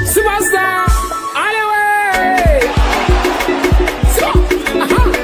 Superstar, anyway. So, I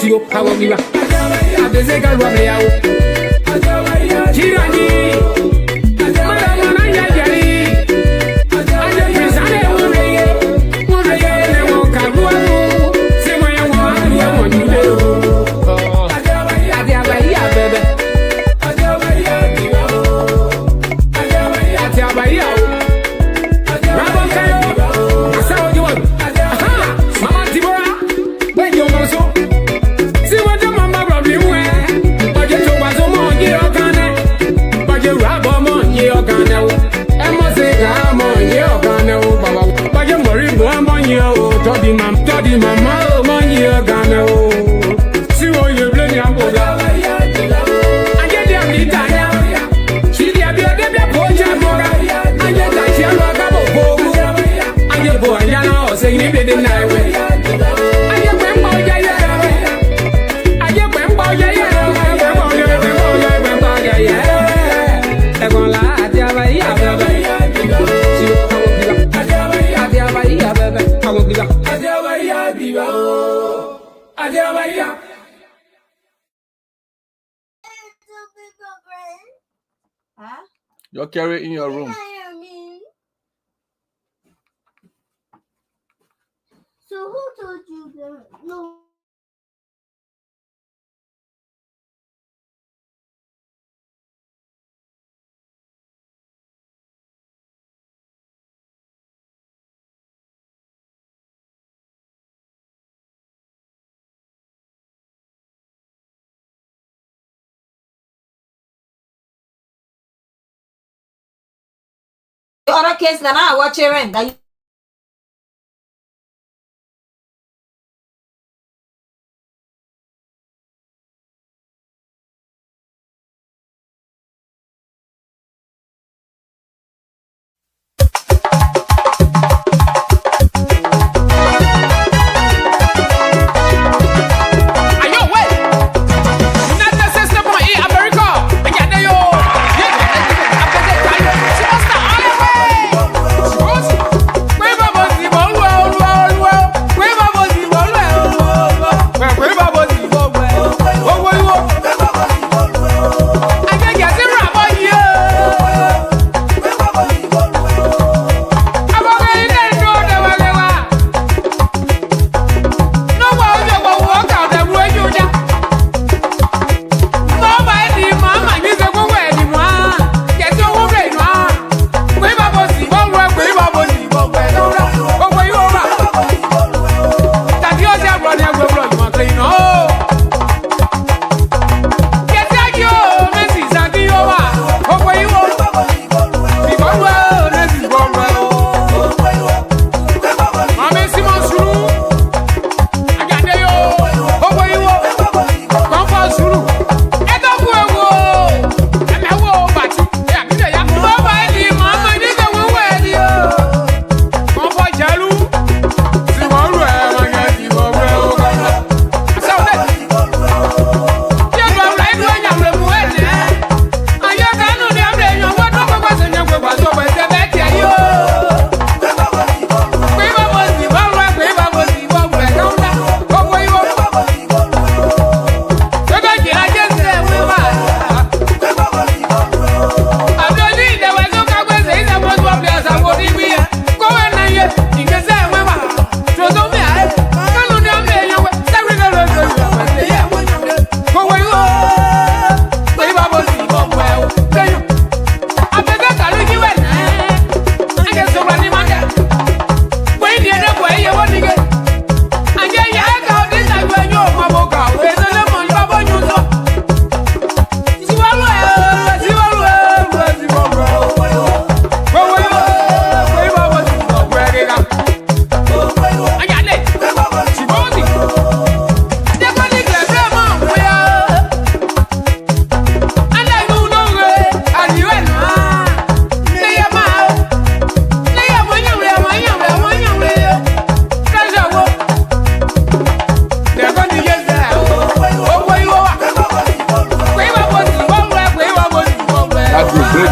Sigo kawo giba. Abeze galwa beyawo. Chirani. Madama nanya jari. Aje pisane wureye. Wureye ne wo kabuwa mu. Simo ya wo ya wo nyule o. Ade abaya bebe. Ade abaya biwa o. Ade abaya o. Rabo kayo. Asawo jiwa. Mama Tibora. When you go so. See what the mama problem we. But you to was mo ye okane. But you rabo mo ye okane o. E mo se ga mo ye okane o baba. But you worry bo mo ye o. Todi mama o mo ye okane o. See what you blame ya bo ya. Anje dia mi tanya. She dia bi de bi po ja mo ga. Anje ta che lo ga bo bo. Anje bo anja na o se ni be de na we. You're carrying in your room. So who told you that? No. The other case that I watch it that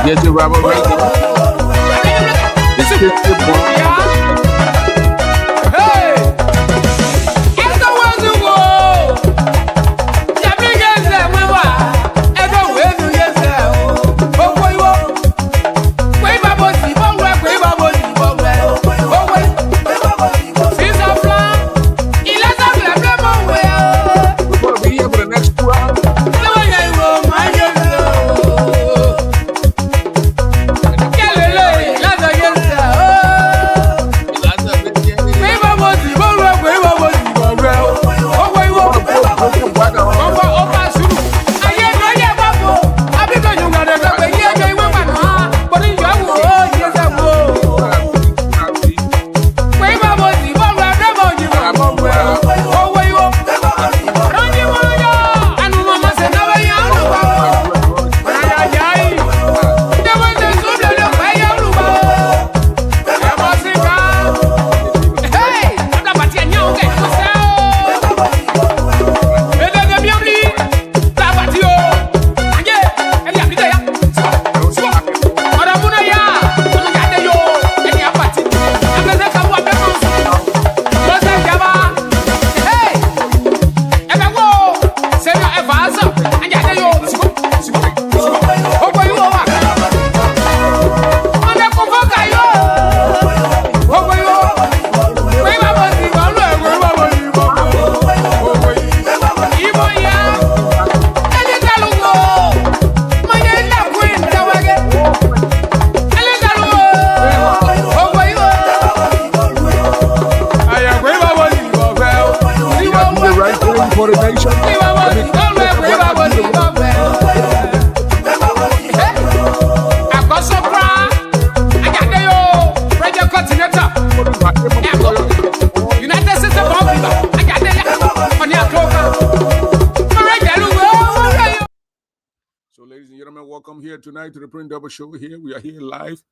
Get your rubber ready. This is the boy. Hey! It's the world to go! for the nation. United States of America. I got So, ladies and gentlemen, welcome here tonight to the Print Double Show. Here we are here live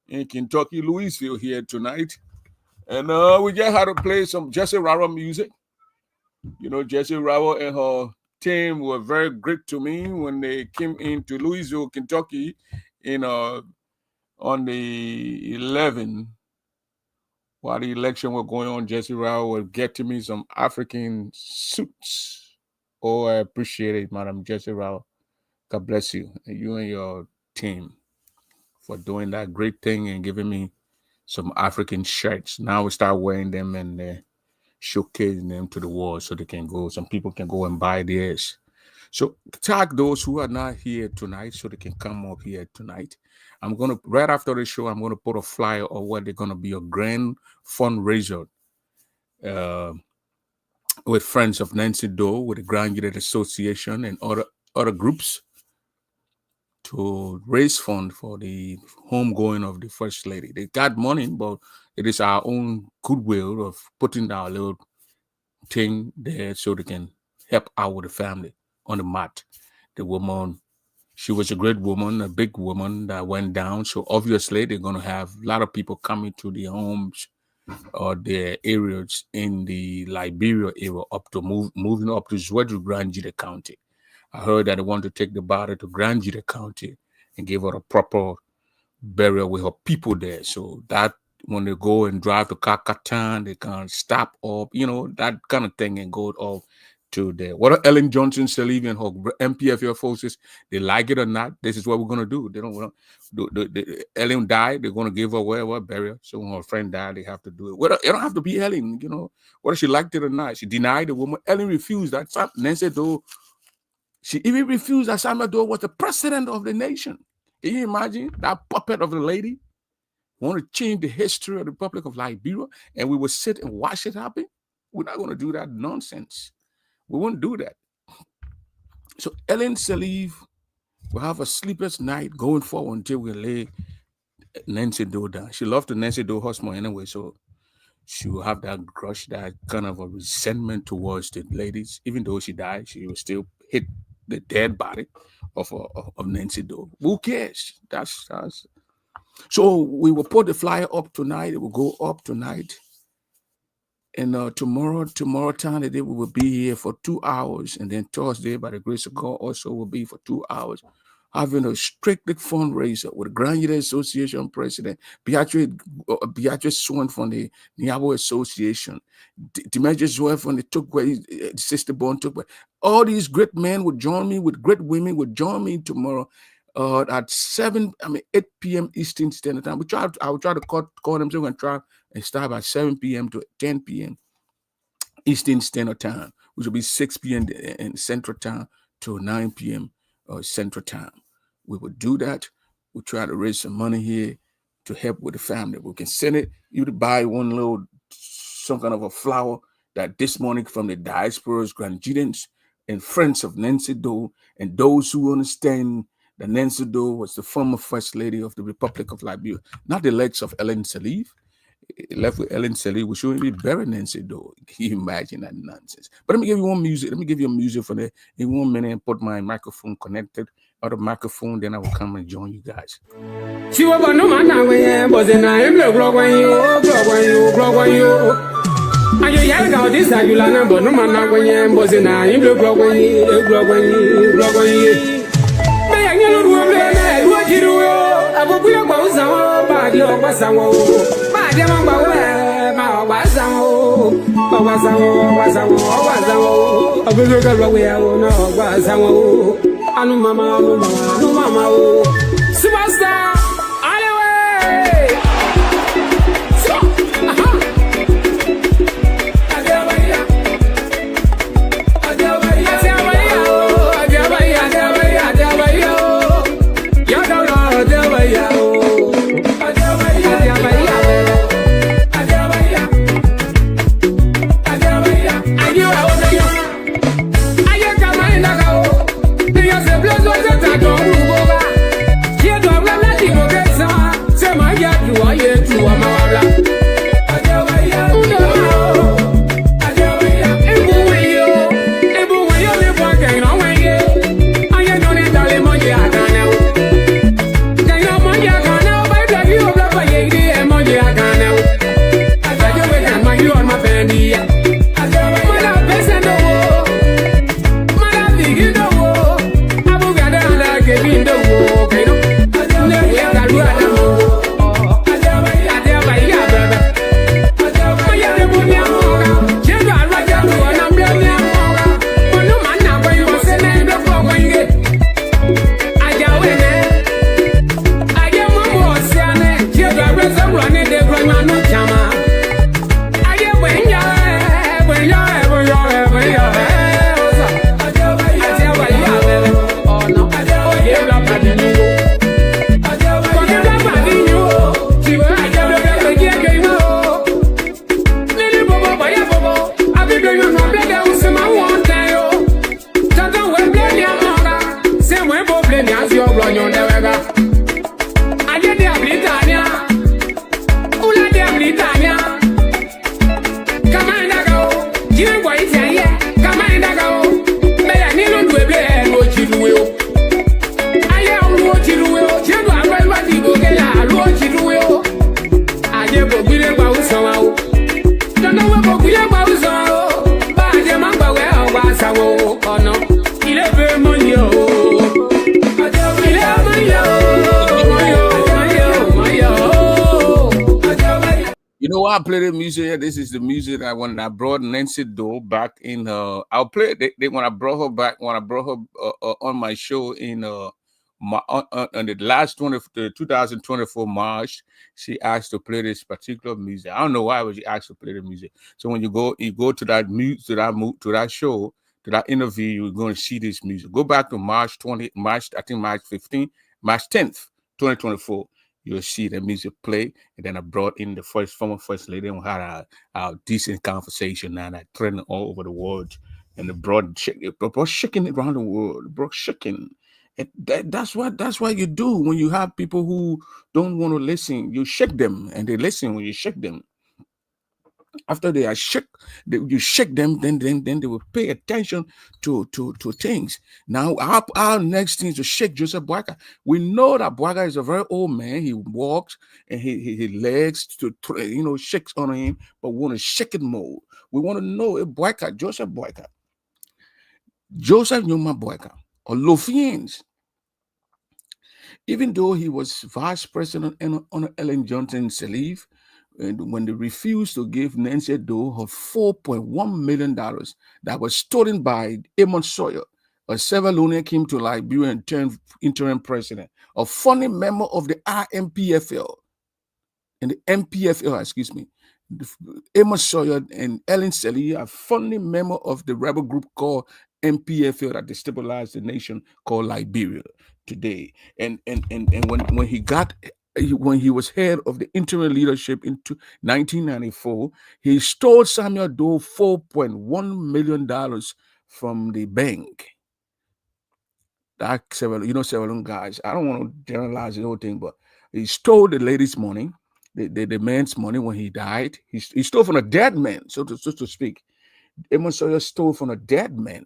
in Kentucky, Louisville here tonight, and we just had to play some Jesse Rara music. You know, Jesse Rara and her team were very great to me when they came into Louisville, Kentucky, in on the 11th. While the election was going on, Jesse Rara would get to me some African suits. Oh, I appreciate it, Madam Jesse Rara. God bless you, you and your team, for doing that great thing and giving me some African shirts. Now we start wearing them and showcasing them to the world so they can go. Some people can go and buy theirs. So tag those who are not here tonight so they can come up here tonight. I'm going to, right after the show, I'm going to put a flyer of what they're going to be a grand fundraiser with Friends of Nancy Doe, with the Grand Unit Association and other groups to raise funds for the homegoing of the First Lady. They got money, but it is our own goodwill of putting our little thing there so they can help out with the family on the mat. The woman, she was a great woman, a big woman that went down. So obviously they're going to have a lot of people coming to their homes or their areas in the Liberia area up to moving up to Zwedru Grand Jide County. I heard that they want to take the body to Grand Jide County and give her a proper burial with her people there. So that when they go and drive to Kakatan, they can stop up, you know, that kind of thing, and go off to there. What Ellen Johnson Sirleaf and her MPFL forces, they like it or not, this is what we're going to do. They don't want to. Ellen died, they're going to give her whatever burial. So when her friend died, they have to do it. Well, it don't have to be Ellen, you know, whether she liked it or not. She denied the woman. Ellen refused that. Nancy Doe, she even refused that Samuel Doe was the president of the nation. Can you imagine that puppet of a lady want to change the history of the Republic of Liberia, and we will sit and watch it happen? We're not going to do that nonsense. We won't do that. So Ellen Sirleaf will have a sleepless night going forward until we lay Nancy Doe down. She loved the Nancy Doe husband anyway, so she will have that grudge, that kind of a resentment towards the ladies. Even though she died, she will still hit the dead body of Nancy Doe. Who cares? That's so we will put the flyer up tonight. It will go up tonight. And tomorrow time, we will be here for 2 hours. And then Thursday, by the grace of God, also will be for 2 hours, having a strictly fundraiser with the Grand Unit Association President, Beatrice Swan from the Niabo Association, Dimaji's wife from the Tukwe, Sister Born Tukwe. All these great men would join me, with great women would join me tomorrow at 8 p.m. Eastern Standard Time. I will try to call them so we can try and start by 7 p.m. to 10 p.m. Eastern Standard Time, which will be 6 p.m. in Central Time to 9 p.m. Central Time. We will do that. We'll try to raise some money here to help with the family. We can send it, you to buy one little, some kind of a flower that this morning from the diasporas, grandchildrens, and friends of Nancy Doe, and those who understand that Nancy Doe was the former First Lady of the Republic of Liberia, not the legs of Ellen Sirleaf. Left with Ellen Sirleaf, we shouldn't be burying Nancy Doe. Can you imagine that nonsense? But let me give you one music. Let me give you a music for that in 1 minute and put my microphone connected. Other microphone, then I will come and join you guys. She was born no man now, but in I am you. And you yell out this, I will not, but no man now, but in I am you. May I know what you do? I will be about some body or was Superstar, anyway. I play the music, this is the music that when I brought Nancy Doe back in I'll play it. When I brought her back, when I brought her on my show in on the last the 2024 March, she asked to play this particular music. I don't know why, but she asked to play the music. So when you go to that to that show, to that interview, you're going to see this music. Go back to March 15th, March 10th, 2024. You'll see the music play, and then I brought in the former first lady, and we had a decent conversation, and I trending all over the world, and it brought shaking around the world, brought shaking. And that's what you do when you have people who don't want to listen. You shake them, and they listen when you shake them. After they are shook, you shake them, then they will pay attention to things. Now our next thing is to shake Joseph Boyka. We know that Boyka is a very old man. He walks and his legs shakes on him, but we want to shake it more. We want to know if Joseph Newman Boyka, or Lofians, even though he was vice president on Ellen Johnson's leave, and when they refused to give Nancy Doe her $4.1 million that was stolen by Amon Sawyer, a Sierra Leone came to Liberia and turned interim president, a founding member of the RMPFL, and the MPFL, excuse me. Amon Sawyer and Ellen Seli are founding member of the rebel group called MPFL that destabilized the nation called Liberia today. And when he was head of the interim leadership in 1994, he stole Samuel Doe $4.1 million from the bank. That several guys. I don't want to generalize the whole thing, but he stole the lady's money, the man's money when he died. He stole from a dead man, so to speak. Amon Sawyer stole from a dead man.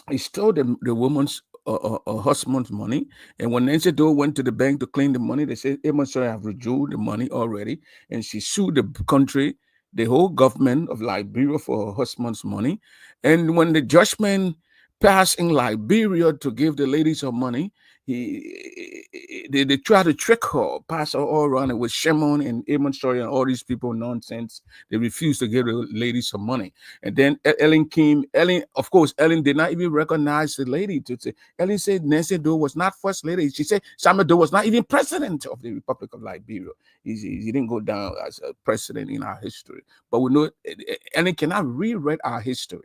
He stole the woman's husband's money, and when Nancy Doe went to the bank to claim the money, they said Amon Sawyer have withdrew the money already, and she sued the country, the whole government of Liberia, for her husband's money. And when the judgment passed in Liberia to give the ladies her money, they tried to trick her, pass her all around it with Shimon and Amon Sawyer and all these people nonsense. They refused to give the ladies some money. And then Ellen came. Of course, Ellen did not even recognize the lady. Ellen said Nancy Doe was not first lady. She said Samuel Doe was not even president of the Republic of Liberia. He didn't go down as a president in our history. But we know Ellen cannot rewrite our history.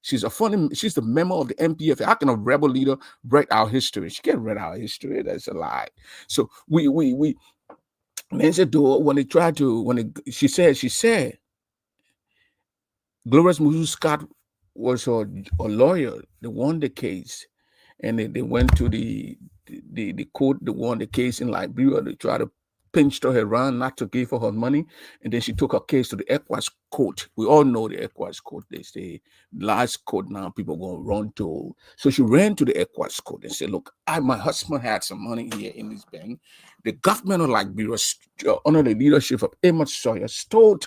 She's the member of the MPF. How can a rebel leader write our history? She can't write our history. That's a lie. So we Nancy Doe, she said Glorious Musu Scott was a lawyer that won the case, and they went to the court that won the case in Liberia. They tried to pinched her around not to give her money, and then she took her case to the ECOWAS court. We all know the ECOWAS court. They say last court now people are going to run to. So she ran to the ECOWAS court and said, look, my husband had some money here in this bank. The government of Liberia, under the leadership of Amon Sawyer, stole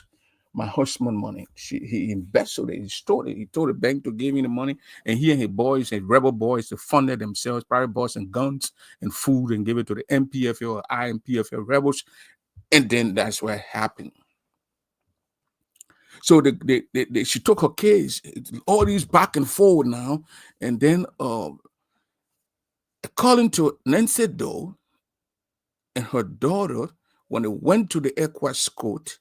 my husband money. He invested it. He stole it. He told the bank to give me the money, and he and his boys, his rebel boys, to fund it themselves, private boys and guns and food, and give it to the MPFL or IMPFL rebels. And then that's what happened. So she took her case, all these back and forward now, and then according to Nancy Doe and her daughter, when they went to the ECOWAS court,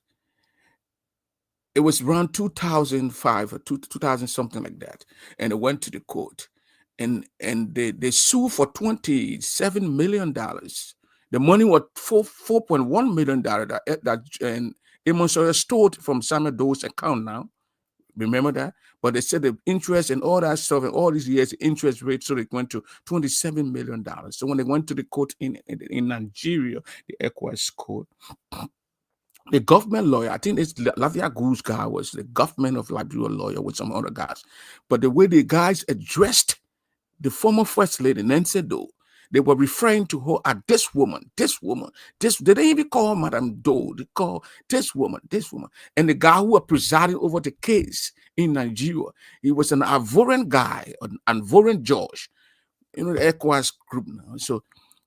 it was around 2005 or 2000, something like that. And they went to the court, and they sued for $27 million. The money was $4.1 million that and Amon Sawyer stole from Samuel Doe's account now. Remember that? But they said the interest and all that stuff, and all these years, the interest rate, so they went to $27 million. So when they went to the court in Nigeria, the ECOWAS court, the government lawyer, I think it's Lavia Goose guy, was the government of Liberia lawyer with some other guys. But the way the guys addressed the former first lady, Nancy Doe, they were referring to her as this woman. They didn't even call her Madame Doe. They called this woman. And the guy who was presiding over the case in Nigeria, he was an Ivorian guy, an Ivorian George, the ECOWAS group now. So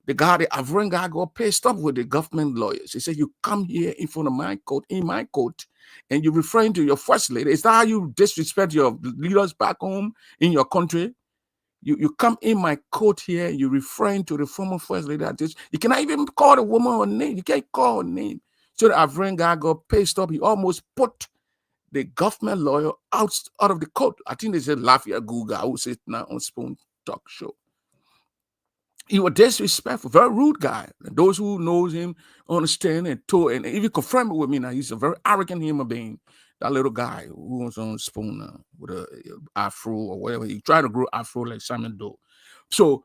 The guy, the Avren guy, got pissed up with the government lawyers. He said, "You come here in front of my court, in my court, and you're referring to your first lady. Is that how you disrespect your leaders back home in your country? You come in my court here, you're referring to the former first lady. You cannot even call the woman her name. You can't call her name." So the Avren guy got pissed up. He almost put the government lawyer out of the court. I think they said Lafayette Guga, who sits now on Spoon Talk Show. He was disrespectful, very rude guy. And those who knows him understand and told, and even confirm it with me now. He's a very arrogant human being. That little guy who was on Spoon with a afro or whatever. He tried to grow afro like Simon Doe. So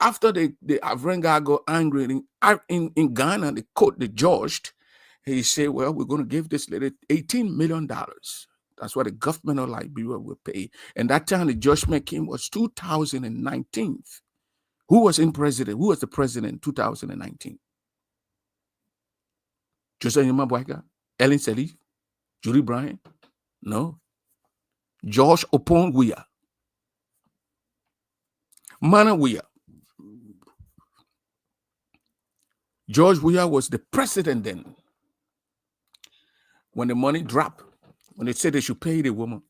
after the Avren guy got angry in Ghana, the court, the judge, he said, "Well, we're going to give this lady $18 million. That's what the government of Liberia will pay." And that time the judgment came was 2019. Who was the president in 2019? Joseph Yuma Boyka, Ellen Sirleaf, Judy Bryant? No. George Opon Weah. Mana Weah. George Weah was the president then. When the money dropped, when they said they should pay the woman.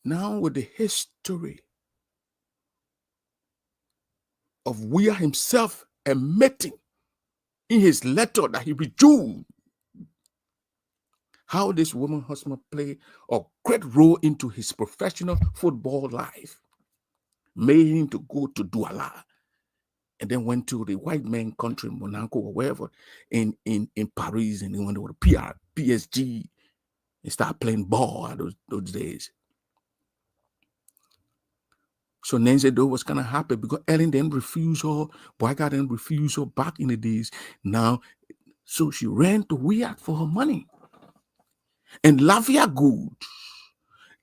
Now with the history of Weah himself admitting in his letter that he reviewed how this woman husband played a great role into his professional football life, made him to go to Douala, and then went to the white man country, Monaco or wherever, in Paris, and he went to the PSG and started playing ball those days. So Nancy Doe was kind of happy because Ellen then refused her, Boyka then refused her back in the days. Now, so she ran to Weah for her money. And Lafayette Good,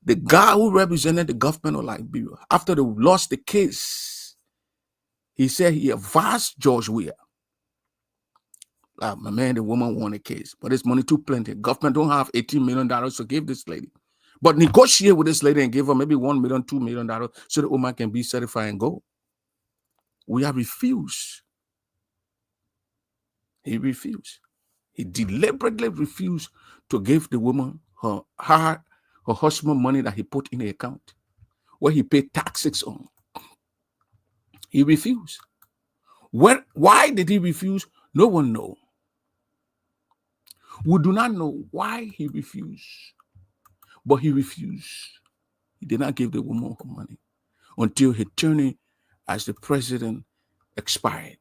the guy who represented the government of Liberia, after they lost the case, he said he advised George Weah. My man, the woman won the case, but this money too plenty. Government don't have $18 million to give this lady. But negotiate with this lady and give her maybe $1 million, $2 million so the woman can be certified and go. Weah refused. He refused. He deliberately refused to give the woman her husband money that he put in the account, where he paid taxes on. He refused. Why did he refuse? No one knows. We do not know why he refused, but he refused. He did not give the woman her money until her turning as the president expired.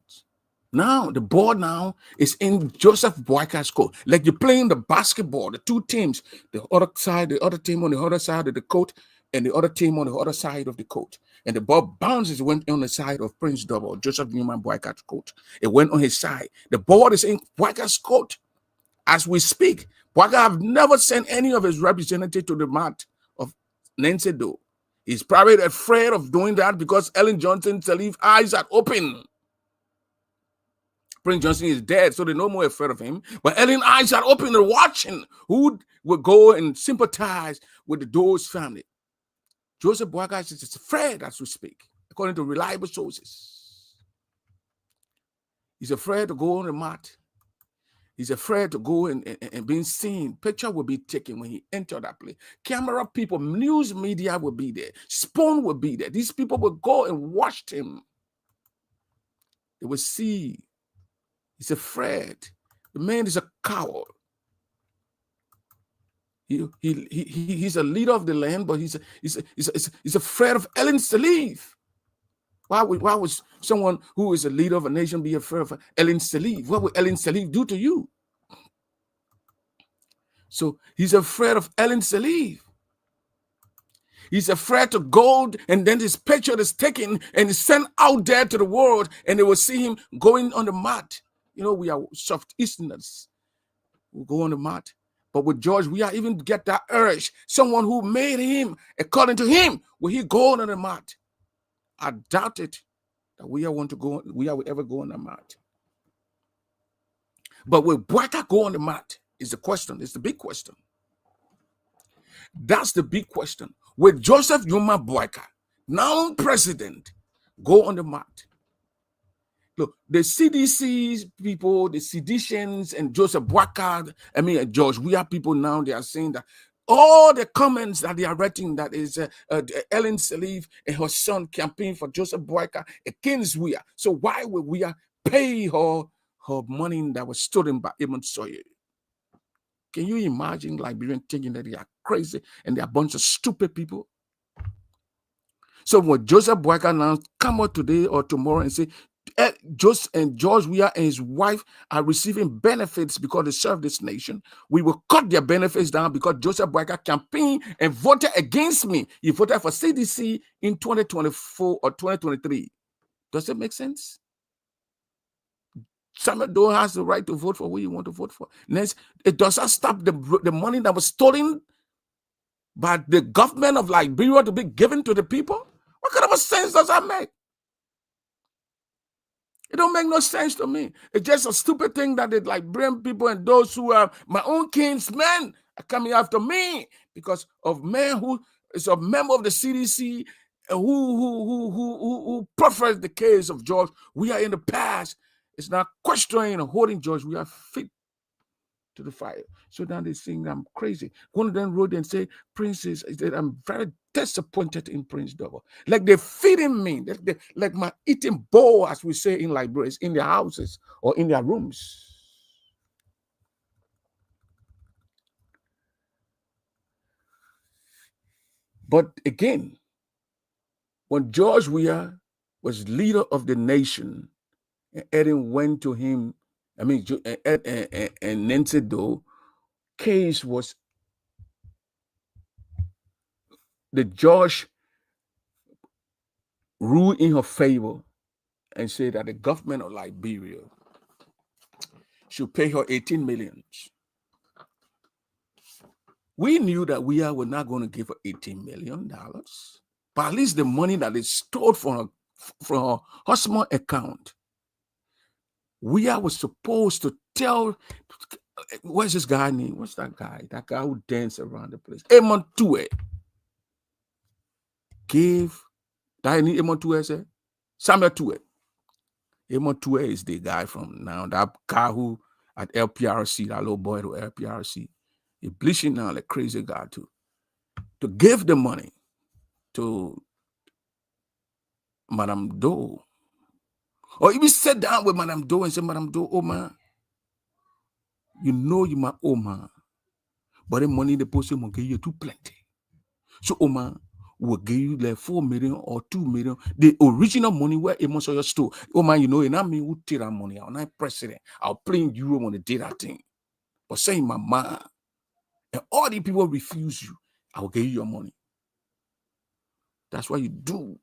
Now, the ball now is in Joseph Boyka's court. Like you're playing the basketball, the two teams, the other team on the other side of the court, and the other team on the other side of the court. And the ball bounces, went on the side of Prince Double, Joseph Newman Boyka's court. It went on his side. The ball is in Boyka's court. As we speak, Boyka have never sent any of his representatives to the mat of Nancy Doe. He's probably afraid of doing that because Ellen Johnson Sirleaf's eyes are open. Prince Johnson is dead, so they're no more afraid of him. But Ellen's eyes are open, they're watching who would go and sympathize with the Doe's family. Joseph Boyka is afraid as we speak, according to reliable sources. He's afraid to go on the mat. He's afraid to go and being seen. Picture will be taken when he entered that place. Camera people, news media will be there. Spoon will be there. These people will go and watch him. They will see. He's afraid. The man is a coward. He's a leader of the land, but he's afraid of Ellen Sirleaf. Why would someone who is a leader of a nation be afraid of Ellen Sirleaf? What would Ellen Sirleaf do to you? So he's afraid of Ellen Sirleaf. He's afraid to go, and then his picture is taken and is sent out there to the world, and they will see him going on the mat. You know, we are soft Easterners. We'll go on the mat. But with George, we are even get that urge. Someone who made him, according to him, will he go on the mat? I doubt it that we will ever go on the mat. But will Boyka go on the mat is the question. It's the big question. That's the big question. With Joseph Numa Boyka, now president, Go on the mat. Look, the CDC people, the seditians, and Joseph Boakai, George, we are people now, they are saying that all the comments that they are writing, that is Ellen Saliv and her son campaign for Joseph Boakai against we are. So why would we are pay her money that was stolen by Edmund Sawyer? Can you imagine Liberian thinking that they are crazy and they are a bunch of stupid people? So when Joseph Boakai now come out today or tomorrow and say, George Weah and his wife are receiving benefits because they serve this nation, we will cut their benefits down because Joseph Boakai campaigned and voted against me. He voted for CDC in 2024 or 2023. Does it make sense? Samuel Doe has the right to vote for who you want to vote for. Next, it does not stop the money that was stolen by the government of Liberia to be given to the people. What kind of a sense does that make? It don't make no sense to me. It's just a stupid thing that the Liberian people and those who are my own kinsmen are coming after me because of man who is a member of the CDC who prefers the case of George. We are in the past. It's not questioning or holding George. We are fit to the fire. So now they think I'm crazy. One of them wrote and said, Princess, I'm very disappointed in Prince Double. Like they're feeding me, like my eating bowl, as we say in libraries, in their houses or in their rooms. But again, when George Weah was leader of the nation, and Eden went to him, and Nancy Doe, case was the judge ruled in her favor and said that the government of Liberia should pay her 18 million. We knew that we were not going to give her $18 million, but at least the money that is stored from her husband account, we was supposed to tell, what's this guy name? What's that guy? That guy who danced around the place. Emon Tue. Give, that any Emon Tue say? Samuel Tue. Emon Tue is the guy from now, that guy who at LPRC, that little boy to LPRC. He's bleaching now like crazy guy too. To give the money to Madame Doe. Or even sit down with Madame Doe and say, Madame Doe, oh man, you know you my Oma. But the money the person will give you too plenty. So Oma will give you like 4 million or 2 million. The original money where it must your store. Oma, you know, and I mean who take that money out. I'm president. I'll play in Euro when they did that thing. But saying my man, and all the people refuse you, I will give you your money. That's what you do.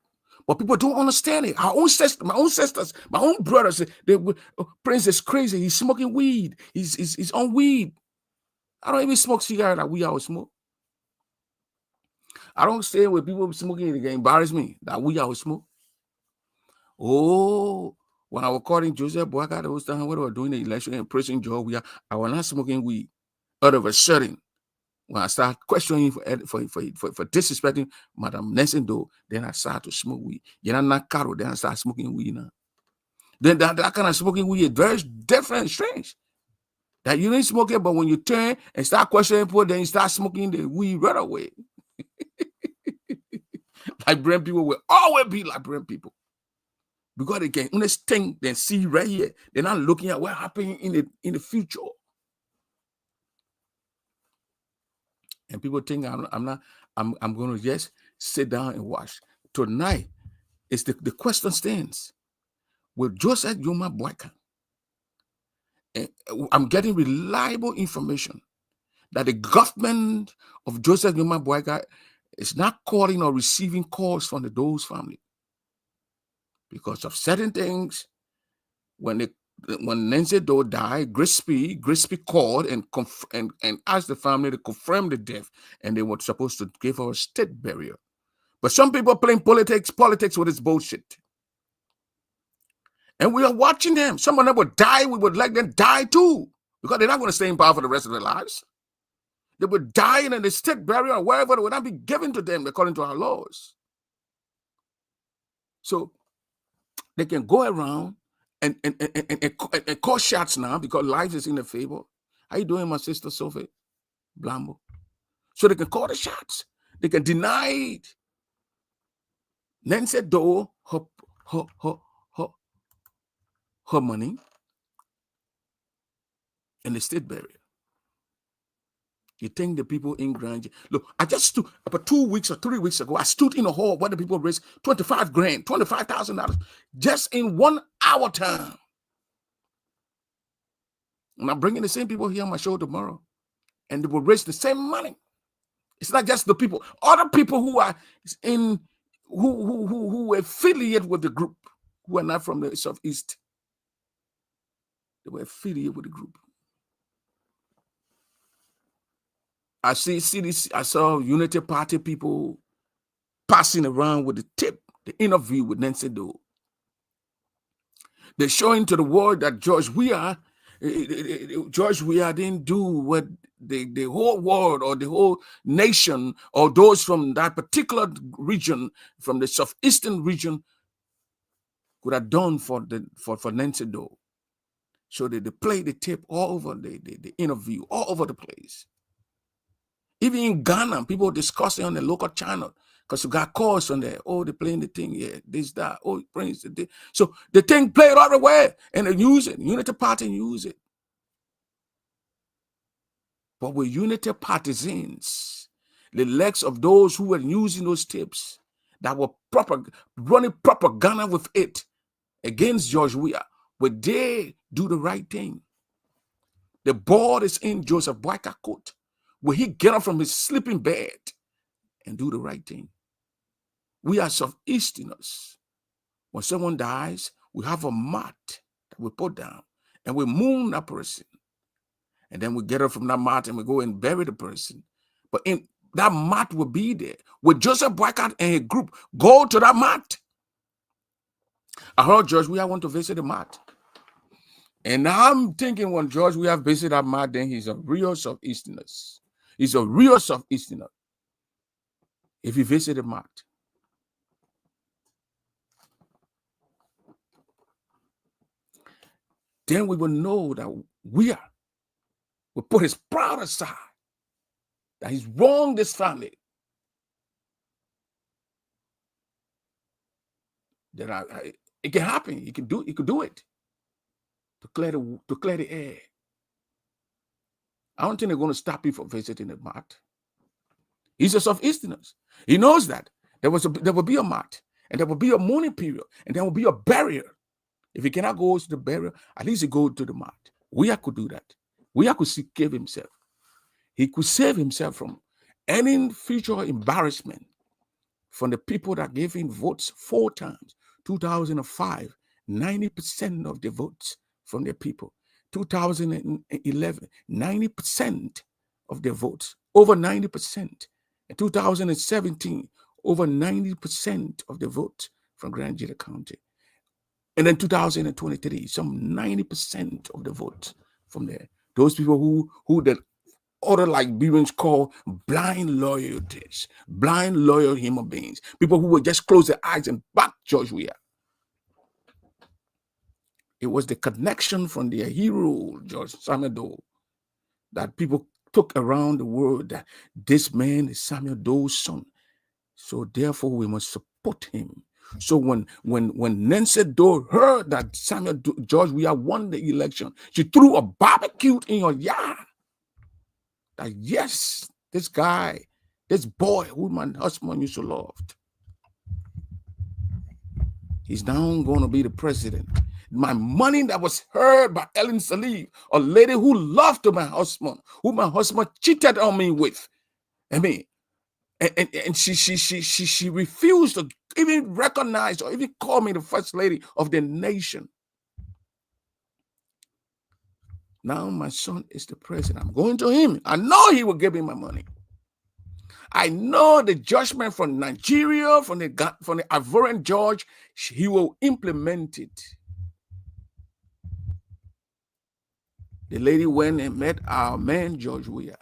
But people don't understand it. Our own sisters, my own sisters, my own brothers, Prince is crazy. He's smoking weed. He's on weed. I don't even smoke cigarette like we always smoke. I don't stay with people smoking it. It embarrass me that we always smoke. Oh, when I was calling Joseph Boakai, those time when we were doing the election and pressing George, I was not smoking weed. All of a sudden, when I start questioning for disrespecting Madame Nelson Doe, then I start to smoke weed. You know, not Caro, then I start smoking weed now. Then that kind of smoking weed is very different and strange. That you ain't smoking, but when you turn and start questioning people, then you start smoking the weed right away. Liberian people will always be Liberian people. Because they can understand and see right here. They're not looking at what happened in the future. And people think I'm going to just sit down and watch. Tonight, it's the question stands. With Joseph Yuma Boakai, I'm getting reliable information that the government of Joseph Yuma Boakai is not calling or receiving calls from the Doe's family. Because of certain things, when Nancy Doe died, Grisby called and asked the family to confirm the death, and they were supposed to give her a state burial. But some people playing politics with this bullshit. And we are watching them. Some of them would die. We would let them die too, because they're not going to stay in power for the rest of their lives. They would die in the state burial or wherever. It would not be given to them according to our laws. So They can go around and call shots now because life is in the favor. How you doing, my sister Sophie Blambo? So they can call the shots. They can deny it. Nancy Doe her money and the state barrier. You think the people in Grand? Look, I just stood about 2 weeks or 3 weeks ago. I stood in a hall where the people raised 25 grand, $25,000 just in 1 hour time. And I'm bringing the same people here on my show tomorrow, and they will raise the same money. It's not just the people, other people who are in who affiliate with the group, who are not from the Southeast. They were affiliated with the group. I saw Unity Party people passing around with the tape, the interview with Nancy Doe. They're showing to the world that George Weah didn't do what the whole world or the whole nation or those from that particular region, from the southeastern region, could have done for Nancy Doe. So they play the tape all over the interview, all over the place. Even in Ghana, people discussing on the local channel because you got calls on there. Oh, they're playing the thing, yeah, this, that. Oh, Prince, so the thing played all the way and they use it. Unity Party use it. But with Unity partisans, the legs of those who were using those tapes that were running propaganda with it against George Weah, would they do the right thing? The ball is in Joseph Boyka's court. Will he get up from his sleeping bed and do the right thing? We are Southeasterners. When someone dies, we have a mat that we put down and we mourn that person. And then we get up from that mat and we go and bury the person. But that mat will be there. With Joseph Boyka and a group, go to that mat. I heard George Weah want to visit the mat. And I'm thinking when George Weah visited that mat, then he's a real Southeasterner. He's a real Southeasterner. If he visited the mat. Then we will know that Weah will put his pride aside. That he's wronged this family. That it can happen. He could do it. To clear the air. I don't think they're going to stop you from visiting the mat. He's a Southeasterner. He knows that there will be a mat, and there will be a mourning period, and there will be a barrier. If he cannot go to the barrier, at least he go to the mat. Weah could do that. Weah could save himself. He could save himself from any future embarrassment from the people that gave him votes 4 times. 2005, 90% of the votes from the people. 2011, 90% of the votes, over 90%. In 2017, over 90% of the votes from Grand Jita County. And then 2023, some 90% of the votes from there. Those people who the other, like Beerens call blind loyalties, blind loyal human beings, people who would just close their eyes and back George Weah. It was the connection from their hero, George Samuel Doe, that people took around the world that this man is Samuel Doe's son. So therefore, we must support him. So when Nancy Doe heard that George Weah won the election, she threw a barbecue in your yard. That yes, this guy, this boy who my husband used to love, he's now going to be the president. My money that was heard by Ellen Salif, a lady who loved my husband, who my husband cheated on me with. I mean, and she refused to even recognize or even call me the first lady of the nation. Now my son is the president. I'm going to him. I know he will give me my money. I know the judgment from Nigeria, from the Ivorian judge, he will implement it. The lady went and met our man, George Weah.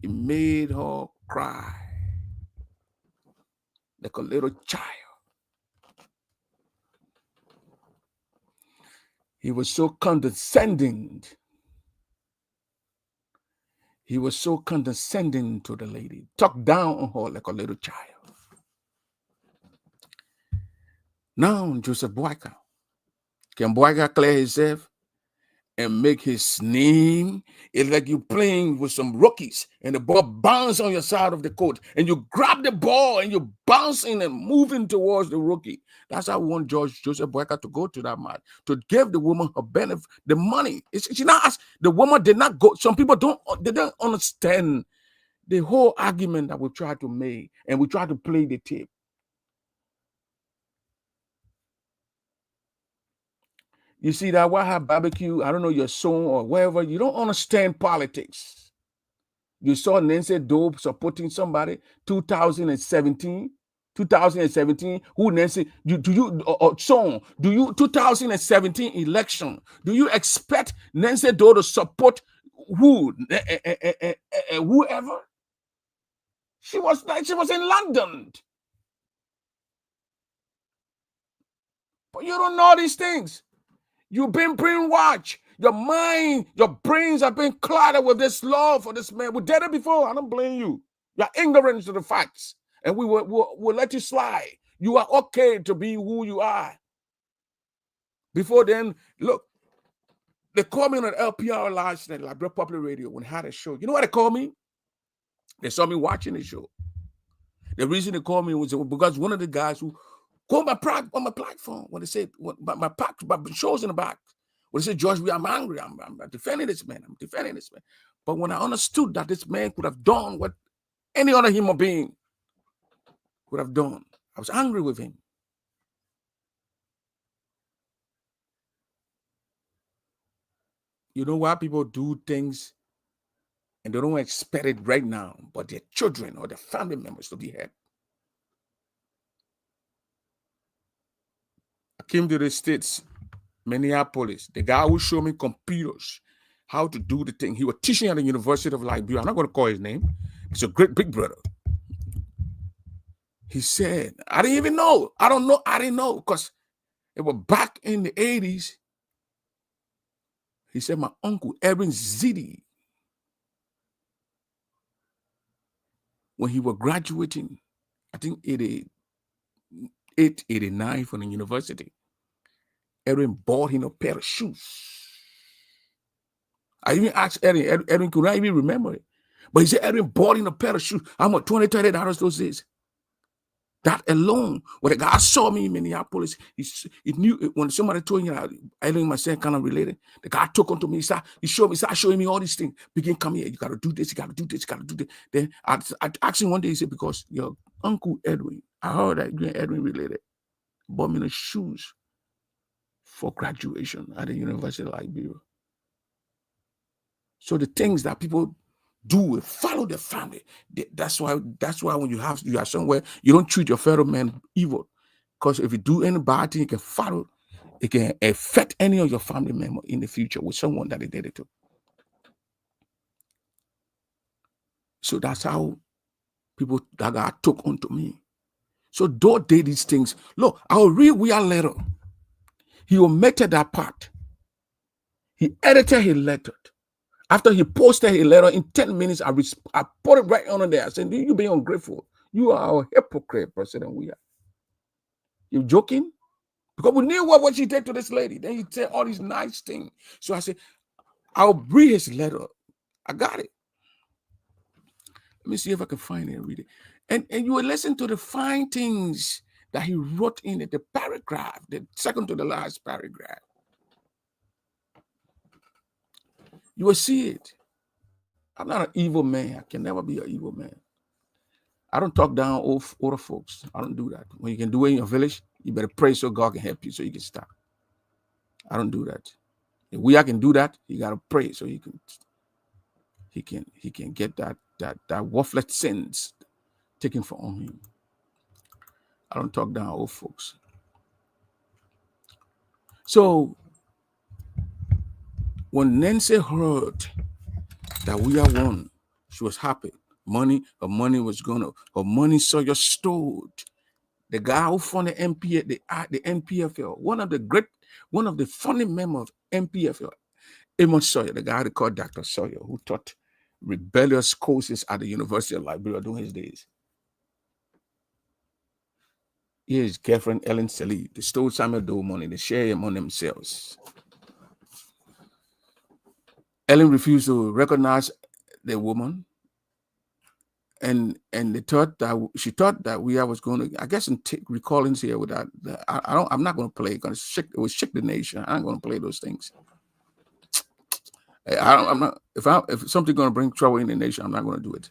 He made her cry like a little child. He was so condescending. He was so condescending to the lady, talked down on her like a little child. Now, Joseph Boyka, can Boyka clear himself and make his name? It's like you playing with some rookies and the ball bounces on your side of the court and you grab the ball and you're bouncing and moving towards the rookie. That's how we want Joseph Boyka to go to that match, to give the woman her benefit, the money. She not asked, the woman did not go. Some people don't understand the whole argument that we try to make, and we try to play the tape. You see that Waha barbecue, I don't know, your son or wherever, you don't understand politics. You saw Nancy Doe supporting somebody 2017, who Nancy, do you 2017 election, do you expect Nancy Doe to support who, whoever? She was in London. But you don't know these things. You've been brainwashed. Your mind, your brains have been cluttered with this love for this man. We did it before. I don't blame you. You're ignorant to the facts. And we'll let you slide. You are okay to be who you are. Before then, look, they called me on an LPR last night, like Popular Radio, when I had a show. You know what they called me? They saw me watching the show. The reason they called me was because one of the guys who called on my platform, when they said, my shows in the back, when they said, George, I'm angry, I'm defending this man, But when I understood that this man could have done what any other human being would have done, I was angry with him. You know why people do things and they don't expect it right now, but their children or their family members to be helped. I came to the States, Minneapolis. The guy who showed me computers, how to do the thing. He was teaching at the University of Liberia. I'm not going to call his name. He's a great big brother. He said, I didn't even know. I didn't know because it was back in the 80s. He said, my uncle, Erin Zidi, when he was graduating, I think 88, 89 from the university, Erin bought him a pair of shoes. I even asked Erin could not even remember it. But he said, Erin bought him a pair of shoes. How much? $20, $30 those days. That alone, when the guy saw me in Minneapolis, he knew when somebody told him Erin myself kind of related. The guy took onto me, he started showing me all these things. Begin, come here, you got to do this, you got to do this, you got to do this. Then I asked him one day, he said, because your uncle Edwin, I heard that you and Edwin related, bought me the shoes for graduation at the University of Liberia. So the things that people do, follow their family. That's why when you are somewhere, you don't treat your fellow man evil. Because if you do any bad thing, it can affect any of your family member in the future with someone that they did it to. So that's how people that God took onto me. So don't do these things. Look, I'll read Weir letter. He omitted that part. He edited his letter. After he posted his letter, in 10 minutes, I put it right under there. I said, you being ungrateful. You are a hypocrite, President Weir. You joking? Because we knew what she did to this lady. Then he said all these nice things. So I said, I'll read his letter. I got it. Let me see if I can find it and read it. And you will listen to the fine things that he wrote in it, the paragraph, the second to the last paragraph. You will see it. I'm not an evil man. I can never be an evil man. I don't talk down older folks. I don't do that. When you can do it in your village, you better pray so God can help you so you can stop. I don't do that. If I can do that, you gotta pray so he can get that worthless sins taken from him. I don't talk down old folks. So when Nancy heard that we are one, she was happy. Her money was her money so just stored. the guy who funded the NPFL, one of the funny members of NPFL, Amos Sawyer, the guy they called Dr. Sawyer, who taught rebellious courses at the University of Liberia during his days. His girlfriend Ellen Salib. They stole Samuel Doe money. They share among themselves. Ellen refused to recognize the woman, and they thought that she thought that we was going to. I guess in recallings here with that. I'm not going to play because it would shake the nation. I'm not going to play those things. I'm not. If something's going to bring trouble in the nation, I'm not going to do it.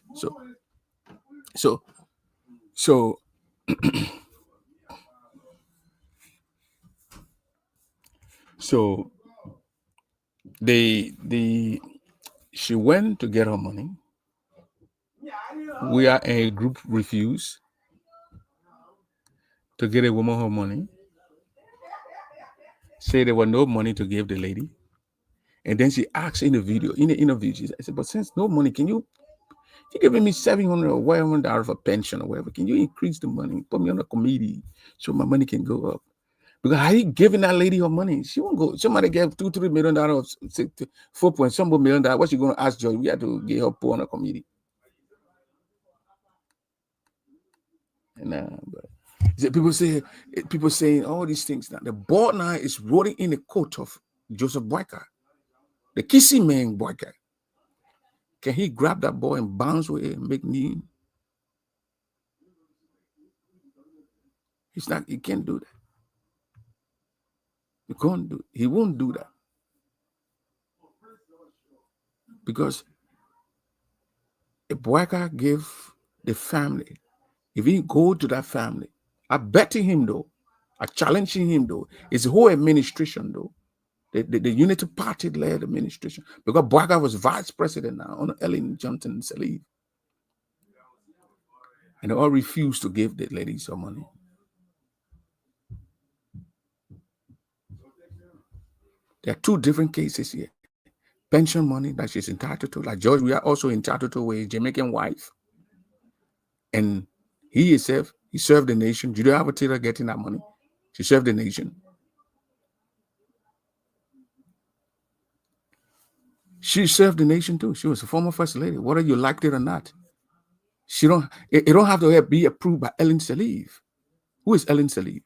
So. So she went to get her money. We are a group refused to get a woman her money. Say there was no money to give the lady. And then she asked in the video, in the interview, she said, but since no money, can you giving me $700 or $100 for pension or whatever? Can you increase the money? Put me on a committee so my money can go up. Because how you giving that lady her money? She won't go. Somebody gave $2-3 million, $4 million. What's she going to ask Joy? We had to get her put on a committee. But people saying all these things now. The ball now is rolling in the coat of Joseph Boyka, the kissing man Boyka. Can he grab that ball and bounce with it and make knee? He can't do that. He won't do that. Because if Boyka give the family, if he go to that family, I betting him though, I challenging him though, it's the whole administration though, the Unity Party led administration, because Boyka was vice president now on Ellen Johnson Salib. And they all refused to give the lady some money. There are two different cases here. Pension money that she's entitled to, like George, we are also entitled to with his Jamaican wife. And he himself, he served the nation. Judah Avatira getting that money. She served the nation. She served the nation too. She was a former first lady, whether you liked it or not. It don't have to be approved by Ellen Salib. Who is Ellen Salib?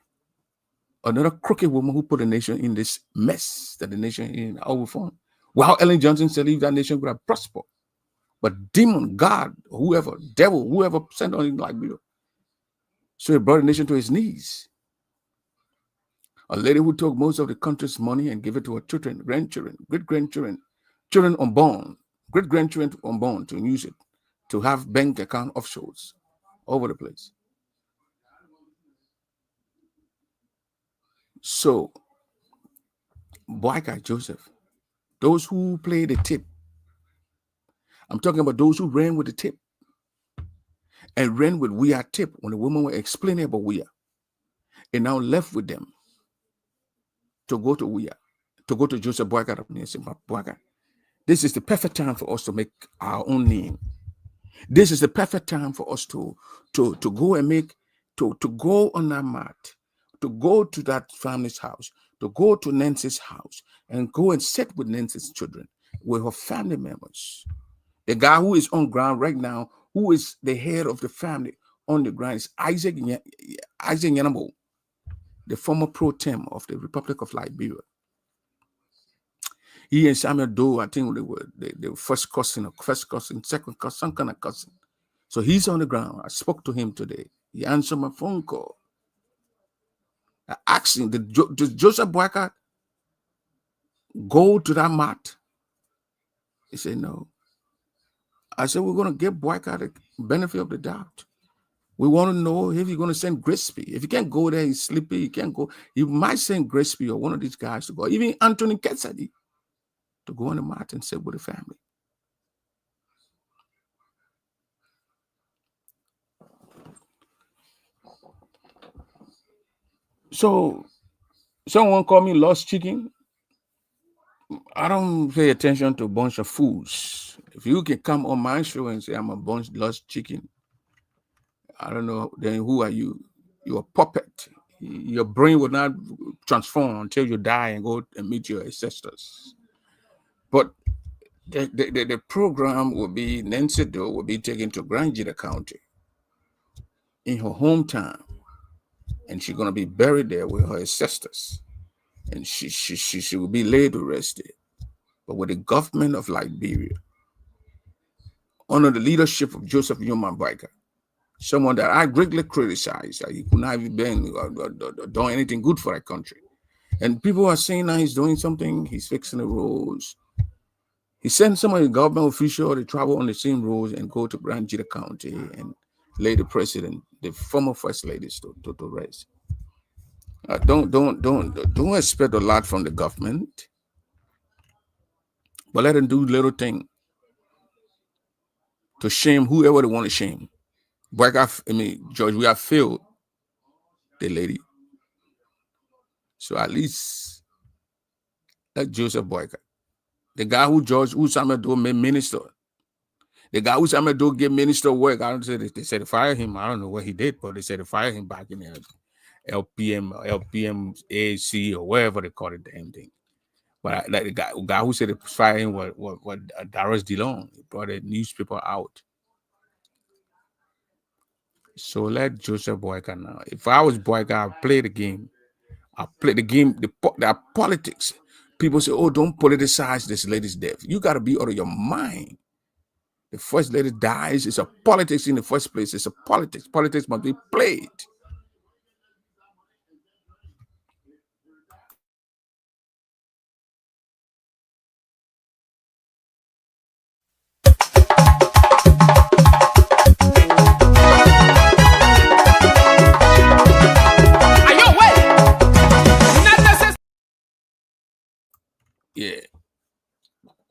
Another crooked woman who put the nation in this mess that the nation in our form. While Ellen Johnson Salib, that nation would have prospered. But demon, God, whoever, devil, whoever sent on him like Bill. So he brought the nation to his knees. A lady who took most of the country's money and gave it to her children, grandchildren, great-grandchildren, children unborn, great-grandchildren unborn to use it, to have bank account offshores over the place. So, Boyka Joseph, those who play the tip, I'm talking about those who ran with the tip and ran with we are tip when the women were explaining about we are, and now left with them to go to we are, to go to Joseph Boyka and say, Boyka, this is the perfect time for us to make our own name. This is the perfect time for us to go and make, to go on that mat, to go to that family's house, to go to Nancy's house and go and sit with Nancy's children, with her family members. The guy who is on ground right now, who is the head of the family on the ground, is Isaac Yanamo, the former pro tem of the Republic of Liberia. He and Samuel Doe, I think they were the first cousin, second cousin, some kind of cousin. So he's on the ground. I spoke to him today. He answered my phone call. I asked him, did Joseph Boyka go to that mat? He said, no. I said, we're going to give Boyka the benefit of the doubt. We want to know if you're going to send Grisby. If you can't go there, he's sleepy, you can't go. You might send Grisby or one of these guys to go. Even Anthony Ketsadi to go on the mat and sit with the family. So someone called me lost chicken. I don't pay attention to a bunch of fools. If you can come on my show and say I'm a bunch lost chicken, I don't know, then who are you? You're a puppet. Your brain will not transform until you die and go and meet your ancestors. But the program will be Nancy Doe will be taken to Grand County in her hometown, and she's gonna be buried there with her ancestors, and she will be laid to rest there. But with the government of Liberia, under the leadership of Joseph Newman Biker, someone that I greatly criticize, that he could not have been doing anything good for that country. And people are saying now he's doing something, he's fixing the roads. He sent some of the government officials to travel on the same roads and go to Grand County and lay the president, the former first ladies to rest. Don't expect a lot from the government, but let them do little thing to shame whoever they want to shame. George, we have failed the lady. So at least let Joseph Boyka, the guy who Samuel Doe made minister, the guy who Samuel Doe gave minister work. I don't say they said to fire him. I don't know what he did, but they said to fire him back in the LPM AC or wherever they call it, the damn thing. But like the guy who said to fire him was Darius DeLong. He brought a newspaper out. So let Joseph Boyka now. If I was Boyka, I'd play the game. I play the game. The politics. People say, "Oh, don't politicize this lady's death." You got to be out of your mind. The first lady dies. It's a politics in the first place. It's a politics. Politics must be played. Yeah,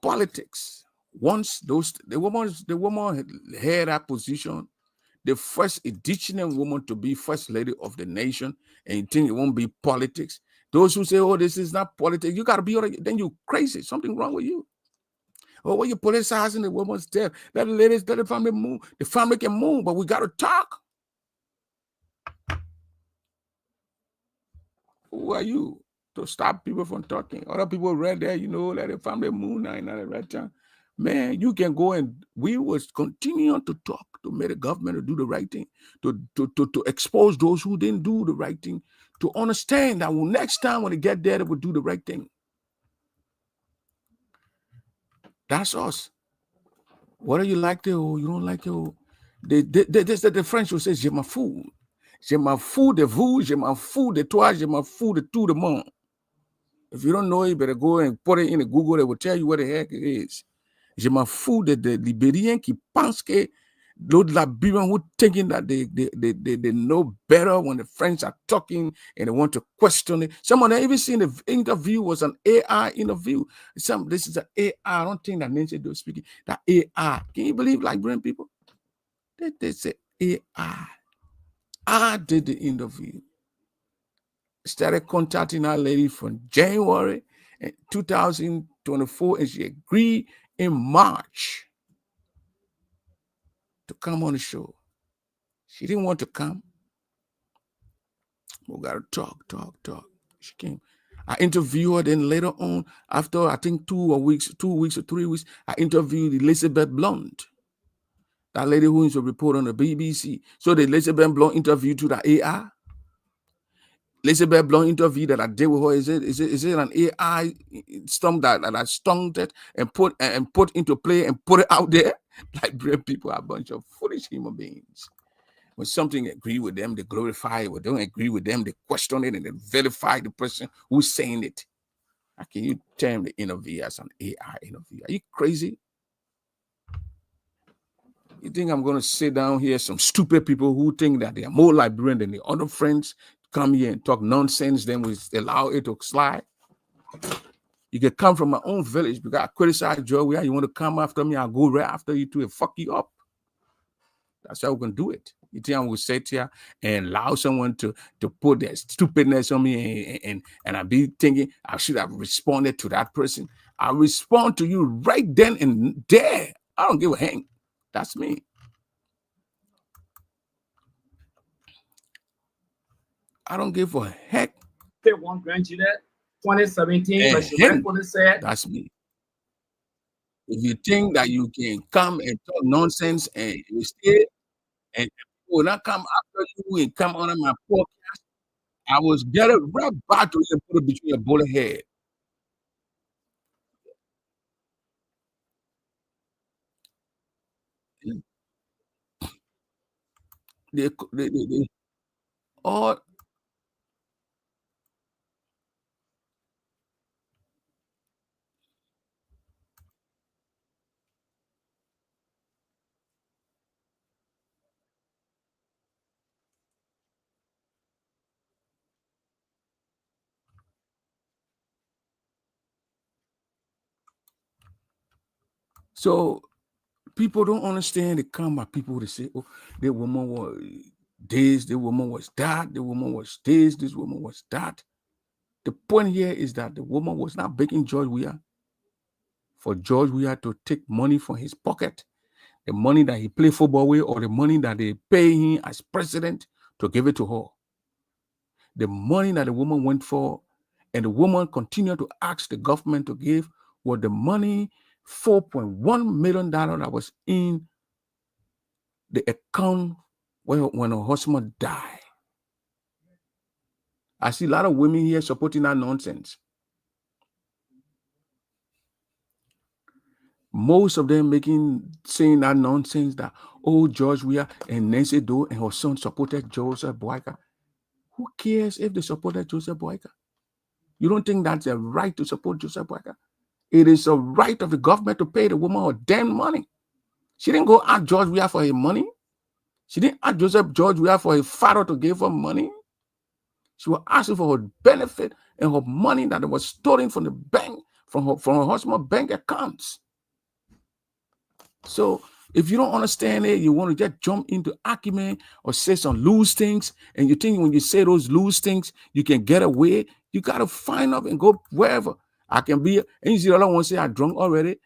politics. Once the woman had that position, the first indigenous woman to be first lady of the nation, and you think it won't be politics. Those who say, "Oh, this is not politics," you got to be then you crazy. Something wrong with you. Oh, what you politicizing the woman's death? Let the family move. The family can move, but we got to talk. Who are you to stop people from talking? Other people right there, let the family move now, not the right time. Man, you can go and we will continue to talk to make the government to do the right thing, to expose those who didn't do the right thing, to understand that next time when they get there, they will do the right thing. That's us. Whether you like it or you don't like it, the French will say, "Je m'en fous. Je m'en fous de vous, je m'en fous de toi, je m'en fous de tout le monde." If you don't know it, you better go and put it in the Google. They will tell you what the heck it is. Je m'en fous de Libériens qui pensent que l'autre Libériens who thinking that they know better when the French are talking and they want to question it. Someone I even seen the interview was an AI interview. This is an AI. I don't think that Nancy Doe speaking. That AI. Can you believe Liberian people? They say AI. I did the interview. Started contacting that lady from January 2024, and she agreed in March to come on the show. She didn't want to come. We got to talk. She came. I interviewed her. Then later on, after I think 2 weeks or 3 weeks, I interviewed Elizabeth Blunt, that lady who is a reporter on the BBC. So the Elizabeth Blunt interview to the AI. Elizabeth Blunt interview that I did with her, is it an AI stung that I stung it and put into play and put it out there? Liberian people are a bunch of foolish human beings. When something agree with them, they glorify it. When they don't agree with them, they question it and they verify the person who's saying it. How can you term the interview as an AI interview? Are you crazy? You think I'm going to sit down here, some stupid people who think that they are more Liberian than the other friends, come here and talk nonsense, then we allow it to slide? You can come from my own village because I criticize Joe. You want to come after me, I'll go right after you too and fuck you up. That's how we're going to do it. You think I'm going to sit here and allow someone to put their stupidness on me and I be thinking I should have responded to that person? I respond to you right then and there. I don't give a hang. That's me. I don't give a heck. One grandchildren, 2017, And but she him, rightfully said, that's me. If you think that you can come and talk nonsense and you stay and people will not come after you and come under my podcast, I was get it right back to you and put it between your bullet head. They all so people don't understand. They come by people to say, oh, the woman was this, the woman was that, the woman was this woman was that. The point here is that the woman was not begging George Weah for George Weah to take money from his pocket, the money that he play football with, or the money that they pay him as president to give it to her. The money that the woman went for, and the woman continued to ask the government to give, was the money, $4.1 million that was in the account when her husband died. I see a lot of women here supporting that nonsense. Most of them saying that nonsense that, oh, George Weah and Nancy Doe and her son supported Joseph Boyka. Who cares if they supported Joseph Boyka? You don't think that's a right to support Joseph Boyka? It is a right of the government to pay the woman her damn money. She didn't go ask George Weah for his money. She didn't ask George Weah for his father to give her money. She was asking for her benefit and her money that was stolen from the bank, from her husband's bank accounts. So if you don't understand it, you want to just jump into argument or say some loose things, and you think when you say those loose things, you can get away, you got to find up and go wherever. I can be, and you see the other one say I drunk already.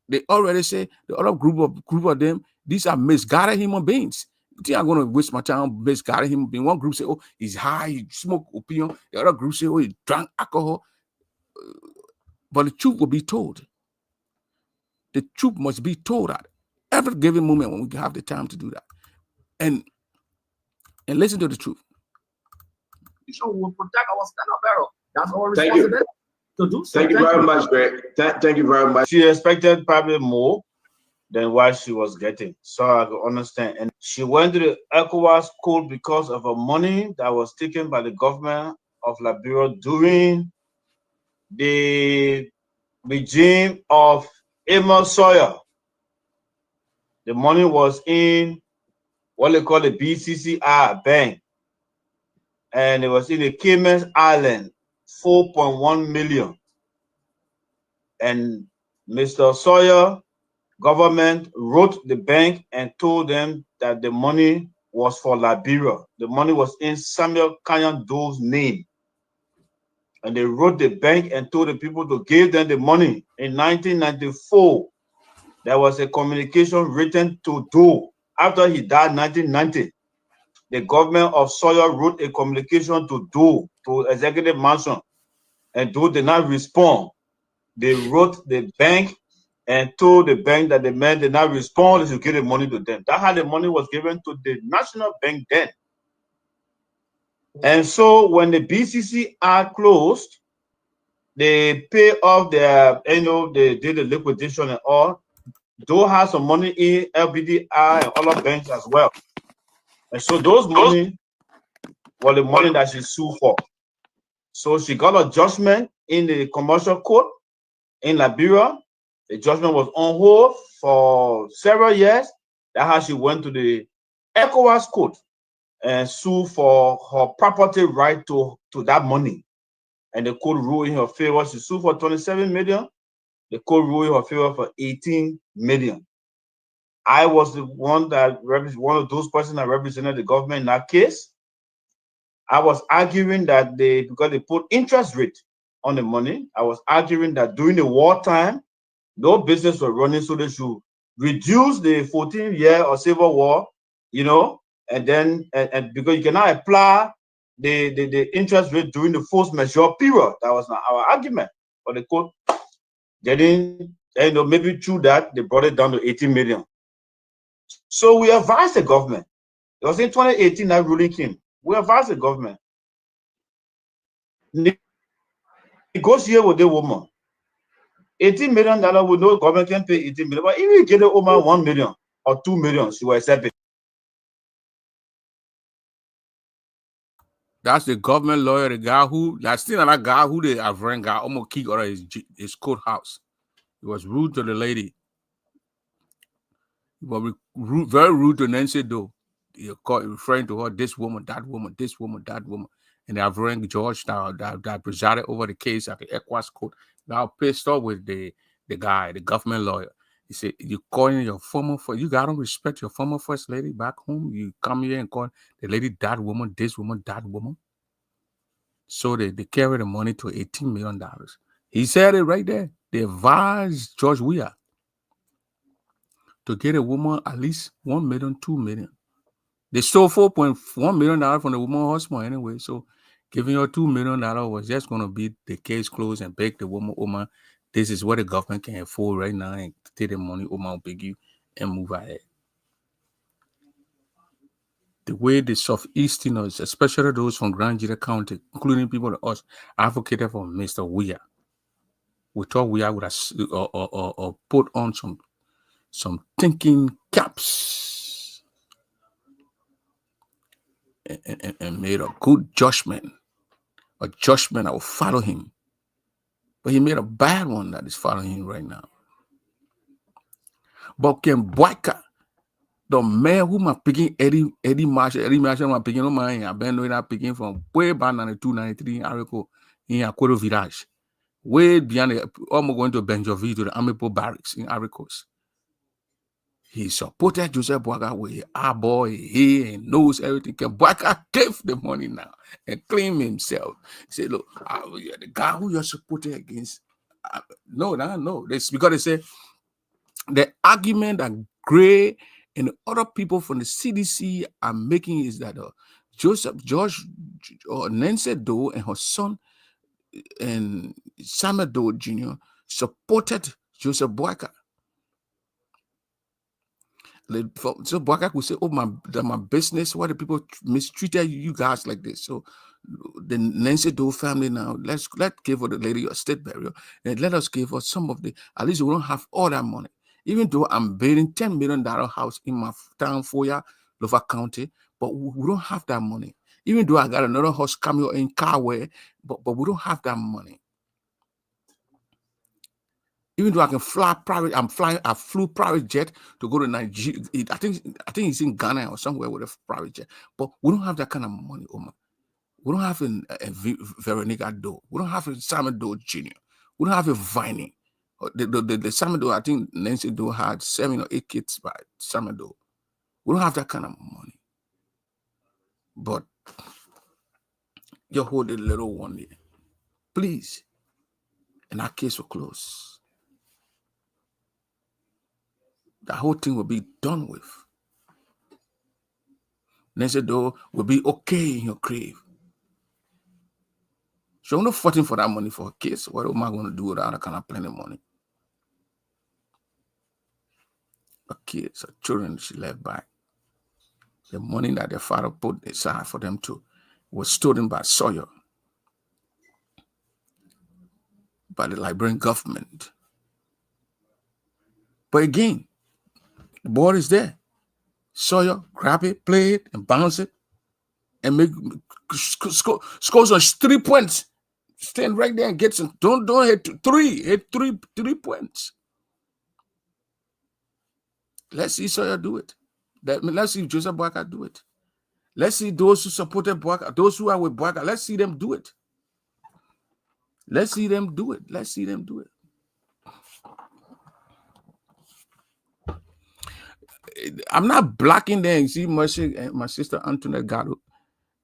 They already say the other group of them, these are misguided human beings. You think I'm going to waste my time misguided human being? One group say, oh, he's high, he smoke opium. The other group say, oh, he drank alcohol. But the truth will be told. The truth must be told at every given moment when we have the time to do that. And listen to the truth. we will protect our standard bearer. That's our Thank you. responsibility to do so. Thank you very much, Greg. Thank you very much. She expected probably more than what she was getting. So I could understand. And she went to the ECOWAS school because of a money that was taken by the government of Liberia during the regime of Emma Sawyer. The money was in what they call the BCCI bank, and it was in the Cayman Island, 4.1 million. And Mr. Sawyer government wrote the bank and told them that the money was for Liberia. The money was in Samuel Kenyon Doe's name. And they wrote the bank and told the people to give them the money. In 1994, there was a communication written to Doe. After he died in 1990, the government of Sawyer wrote a communication to Doe, to Executive Mansion, and Doe did not respond. They wrote the bank and told the bank that the man did not respond, they should give the money to them. That's how the money was given to the National Bank then. And so when the BCCI closed, they pay off their, they did the liquidation and all. Doe has some money in LBDI and other banks as well. And so those money were the money that she sued for. So she got a judgment in the commercial court in Liberia. The judgment was on hold for several years. That's how she went to the ECOWAS court and sued for her property right to that money. And the court ruled in her favor. She sued for 27 million. The court ruled in her favor for 18 million. I was the one of those persons that represented the government in that case. I was arguing that because they put interest rate on the money, I was arguing that during the wartime, no business was running, so they should reduce the 14-year or Civil War, and then and because you cannot apply the interest rate during the force majeure period. That was not our argument. But the court, they didn't, maybe through that, they brought it down to 18 million. So we advised the government. It was in 2018 that ruling came. We advised the government. Negotiate with the woman. $18 million, we know government can pay 18 million. But if you get the woman 1 million or 2 million, she will accept it. That's the government lawyer, the guy who, that's still another guy who they have ran guy almost kicked out of his courthouse. He was rude to the lady. He was very rude to Nancy Doe. He referring to her, this woman, that woman, this woman, that woman. And they have ran George that presided over the case at the ECOWAS court. Now pissed off with the guy, the government lawyer. He said, you calling your former, you gotta respect your former first lady back home. You come here and call the lady that woman, this woman, that woman. So they carry the money to $18 million. He said it right there. They advised George Weah to get a woman at least 1 million, 2 million. They stole $4.1 million from the woman's husband anyway. So giving her $2 million was just going to be the case closed and beg the woman, this is what the government can afford right now, and take the money, will beg you and move ahead. The way the Southeasterners, especially those from Grand Jira County, including people like us, advocated for Mr. Weah. We thought Weah would have put on some thinking caps and made a good judgment, a judgment that will follow him. But he made a bad one that is following him right now. But Ken Boyka, the man who my picking Eddie Marshall, my picking on mine, I've been doing that picking from way back 92, 93 in Arico, in Aquero Village, way beyond almost going to Benjoville to the Army Barracks in Aricos. He supported Joseph Boyka with our boy, he knows everything. Boyka gave the money now and claimed himself. He said, look, the guy who you're supporting against, no. That's because they say the argument that Gray and other people from the CDC are making is that Nancy Doe and her son and Samuel Doe Jr. supported Joseph Boyka. So Boyka could say, oh, my business, why do people mistreated you guys like this? So the Nancy Doe family now, let's give her the lady a state burial and let us give her some of the, at least we don't have all that money. Even though I'm building $10 million house in my town, Foya, Lover County, but we don't have that money. Even though I got another house coming in Carway, but we don't have that money. Even though I can fly private, I flew private jet to go to Nigeria. I think it's in Ghana or somewhere with a private jet. But we don't have that kind of money, Omar. We don't have a Veronica Doe. We don't have a Simon Doe Jr. We don't have a Viney. The Simon Doe, I think Nancy Doe had 7 or 8 kids by Simon Doe. We don't have that kind of money. But you hold a little one there. Please. And our case will close. The whole thing will be done with. Nancy Doe will be okay in your grave. She's not fighting for that money for her kids. What am I going to do without that kind of plenty of money? Her kids, her children she left back. The money that their father put aside for them to was stolen by Sawyer, by the Liberian government. But again, the ball is there. Sawyer, grab it, play it, and bounce it, and score some 3 points. Stand right there and get some. Don't hit 3. Hit 3 points. Let's see Sawyer do it. Let's see Joseph Boyka do it. Let's see those who supported Boyka, those who are with Boyka. Let's see them do it. Let's see them do it. Let's see them do it. I'm not blocking them. See, my sister Antoinette Gatto.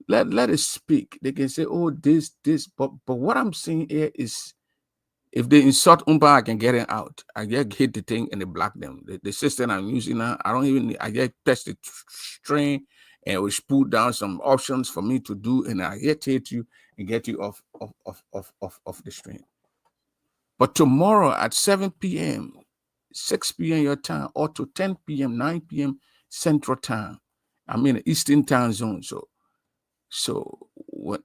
Let it speak. They can say, oh, this, but what I'm saying here is If they insult Umpa, I can get it out. I just hit the thing and they block them. The system I'm using now, I don't even I just test the string and it will spool down some options for me to do, and I hit you and get you off the string. But tomorrow at 7 p.m., 6 p.m. your time, or to 10 p.m., 9 p.m. Central Time. I'm in the Eastern Time Zone. So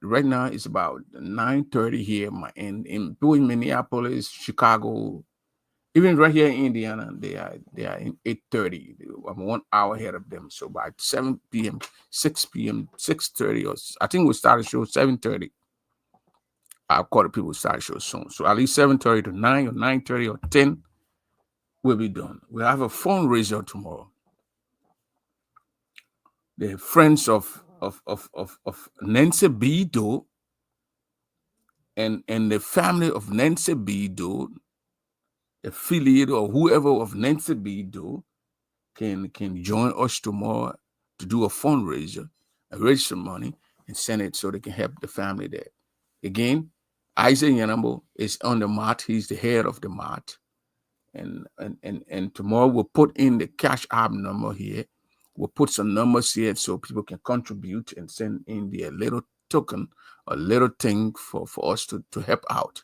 right now it's about 9:30 here. In Minneapolis, Chicago, even right here in Indiana, they are in 8:30. I'm 1 hour ahead of them. So by 7 p.m., 6 p.m., 6:30, or I think we'll start the show 7:30. I'll call the people start the show soon. So at least 7:30 to 9 or 9:30 or 10 will be done. We'll have a fundraiser tomorrow. The friends of Nancy B. Doe and the family of Nancy B. Doe, affiliate or whoever of Nancy B. Doe can join us tomorrow to do a fundraiser, raise some money, and send it so they can help the family there. Again, Isaac Yanambo is on the mat. He's the head of the mat. And tomorrow we'll put in the cash app number here. We'll put some numbers here so people can contribute and send in their little token, a little thing for us to help out.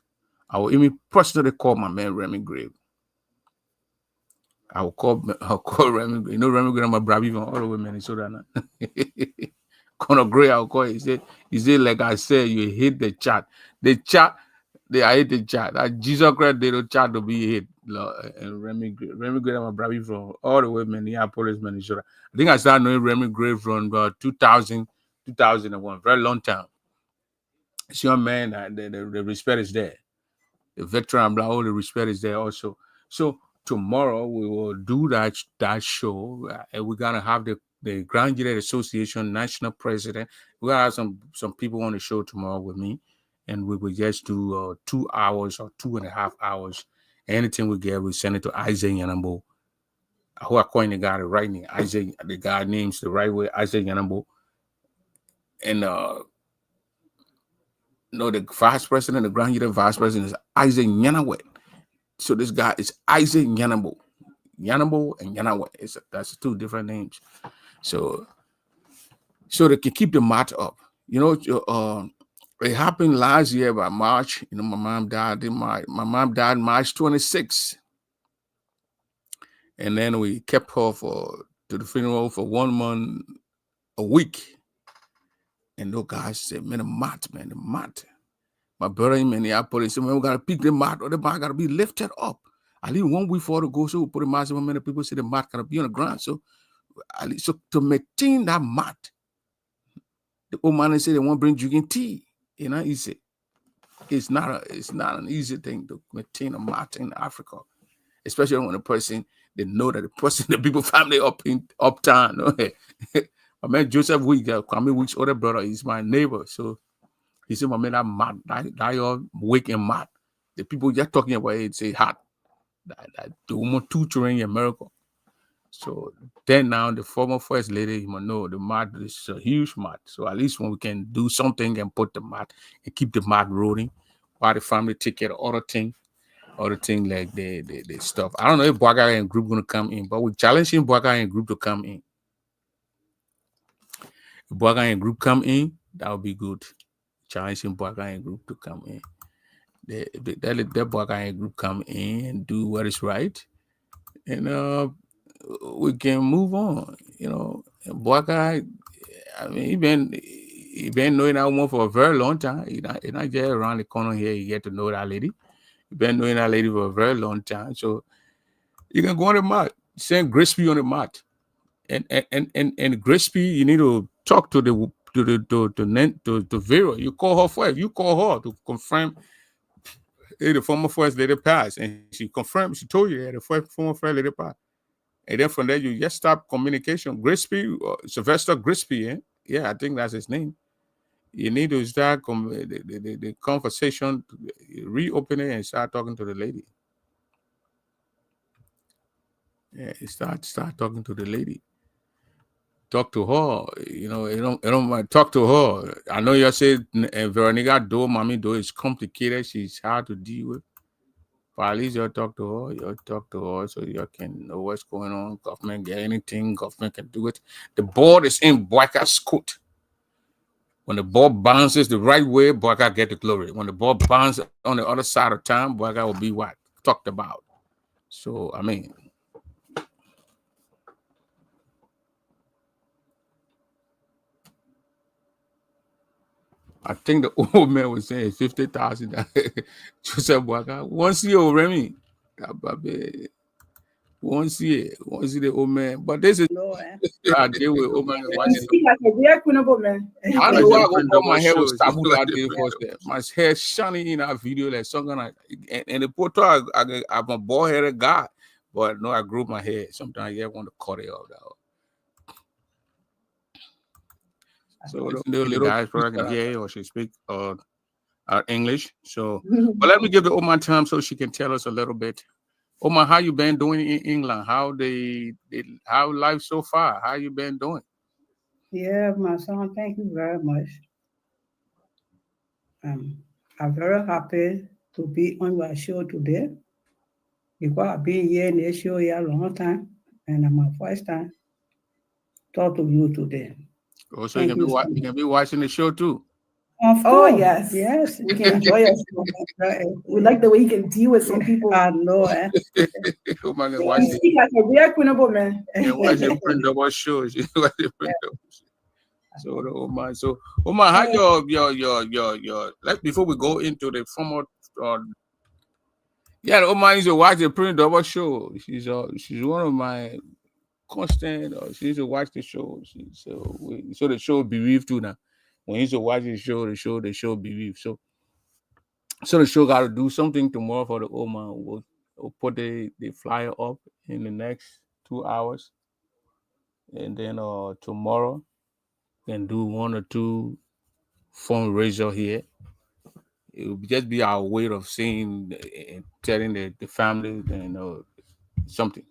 I will even personally call my man Remy Grave. I'll call Remy. You know Remy Grave, my brother, even all the way Minnesota now. Conor Gray, I'll call. He said, like I said, you hit the chat. The chat, I hate the chat. That Jesus Christ, they don't chat to be hit. And Remy Gray, my brother, from all the way Minneapolis, Minnesota. I think I started knowing Remy Gray from 2000, 2001, very long time. It's your man, the respect is there. The veteran, all the respect is there also. So tomorrow we will do that show, and we're gonna have the Grand Jury Association national president. We're gonna have some people on the show tomorrow with me, and we will just do 2 hours or 2.5 hours. Anything we get, we send it to Isaac Yanambo. Who are calling the guy the right name? Isaac, the guy names the right way, Isaac Yanambo. And the vice president, the Grand Jury vice president is Isaac Yanawet. So this guy is Isaac Yanambo. Yanambo and Yanawet. That's two different names. So they can keep the mat up. It happened last year by March. My mom died my mom died March 26th. And then we kept her to the funeral for 1 month, a week. And those guys said, man, the mat. My brother in Minneapolis said, man, we got to pick the mat, or the mat got to be lifted up. At least 1 week before to go, so we put the mat. So many people say the mat got to be on the ground. So at least, so to maintain that mat, the old man said they want to bring drinking tea. Easy. It's not an easy thing to maintain a mat in Africa, especially when the person, they know that the people family uptown. My man Joseph Week, Kwame Week's older brother, is my neighbor. So he said, my man, that mat, that your waking mat. The people just talking about it say hot. That the woman tutoring in America. So then now the former first lady, you must know the mat is a huge mat. So at least when we can do something and put the mat and keep the mat rolling, while the family take care of other thing like the stuff. I don't know if Boaga and group gonna come in, but we're challenging Boaga and group to come in. If Boaga and group come in, that would be good. Challenging Boaga and group to come in. Let Boaga and group come in and do what is right, and we can move on. Boaga, I mean, he been knowing that woman for a very long time. He not just around the corner here. You get to know that lady. He been knowing that lady for a very long time. So you can go on the mat, send Crispy on the mat, and Crispy, you need to talk to Vera. You call her first. You call her to confirm the former first lady passed, and she confirmed. She told you that the former first lady passed. And then from there, you just stop communication. Crispy, Sylvester Crispy, yeah, I think that's his name. You need to start the conversation, reopen it, and start talking to the lady. Yeah, start talking to the lady. Talk to her. Talk to her. I know you said Veronica Doe, Mommy Doe is complicated. She's hard to deal with. But at least you'll talk to her. You'll talk to her so you can know what's going on. Government get anything. Government can do it. The ball is in Boyka's court. When the ball bounces the right way, Boyka get the glory. When the ball bounces on the other side of time, Boyka will be what talked about. So I mean, I think the old man was saying 50,000. Joseph Boyka once year Remy. Once year the old man. But this is I deal with old man. You speak like a real Kunobo man. I know why all my hair was taboo that day first there. My hair shiny in that video like something like and the photo I'm a bald headed guy. But no, I grew my hair. Sometimes I want to cut it off that. So the little guys probably can hear or she speak English. So but let me give the Oma time so she can tell us a little bit. Oma, how you been doing in England? How life so far? How you been doing? Yeah, my son, thank you very much. I'm very happy to be on your show today because I've been here in this show here a long time, and I'm my first time talk to you today. Oh, so you can be watching the show too. Of Oh, course, yes. yes, you can enjoy yourself. We like the way you can deal with some people. I know, eh? Oh my God, You watch it. speak like a real Kunobo man. Yeah, watch the print double shows. Watch the print double shows. So the Oma, Oma, how your like before we go into the formal yeah, the Oma used to watch the print double show. She's one of my constant. She used to watch the show. So the show bereaved too now. When you used to watch the show bereaved. So the show got to do something tomorrow for the Oma. We'll put the flyer up in the next 2 hours, and then tomorrow can do 1 or 2 fundraiser here. It will just be our way of seeing and telling the family and something.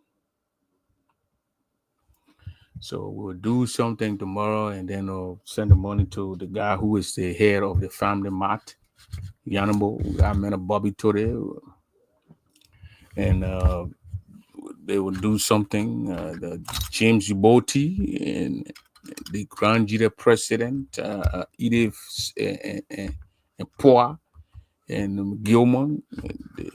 So we'll do something tomorrow and then send the money to the guy who is the head of the family mat, Yanabo. I met a Bobby today, and they will do something. The James Uboti and the Grand Jury President, Edith and Poa. And Gilman,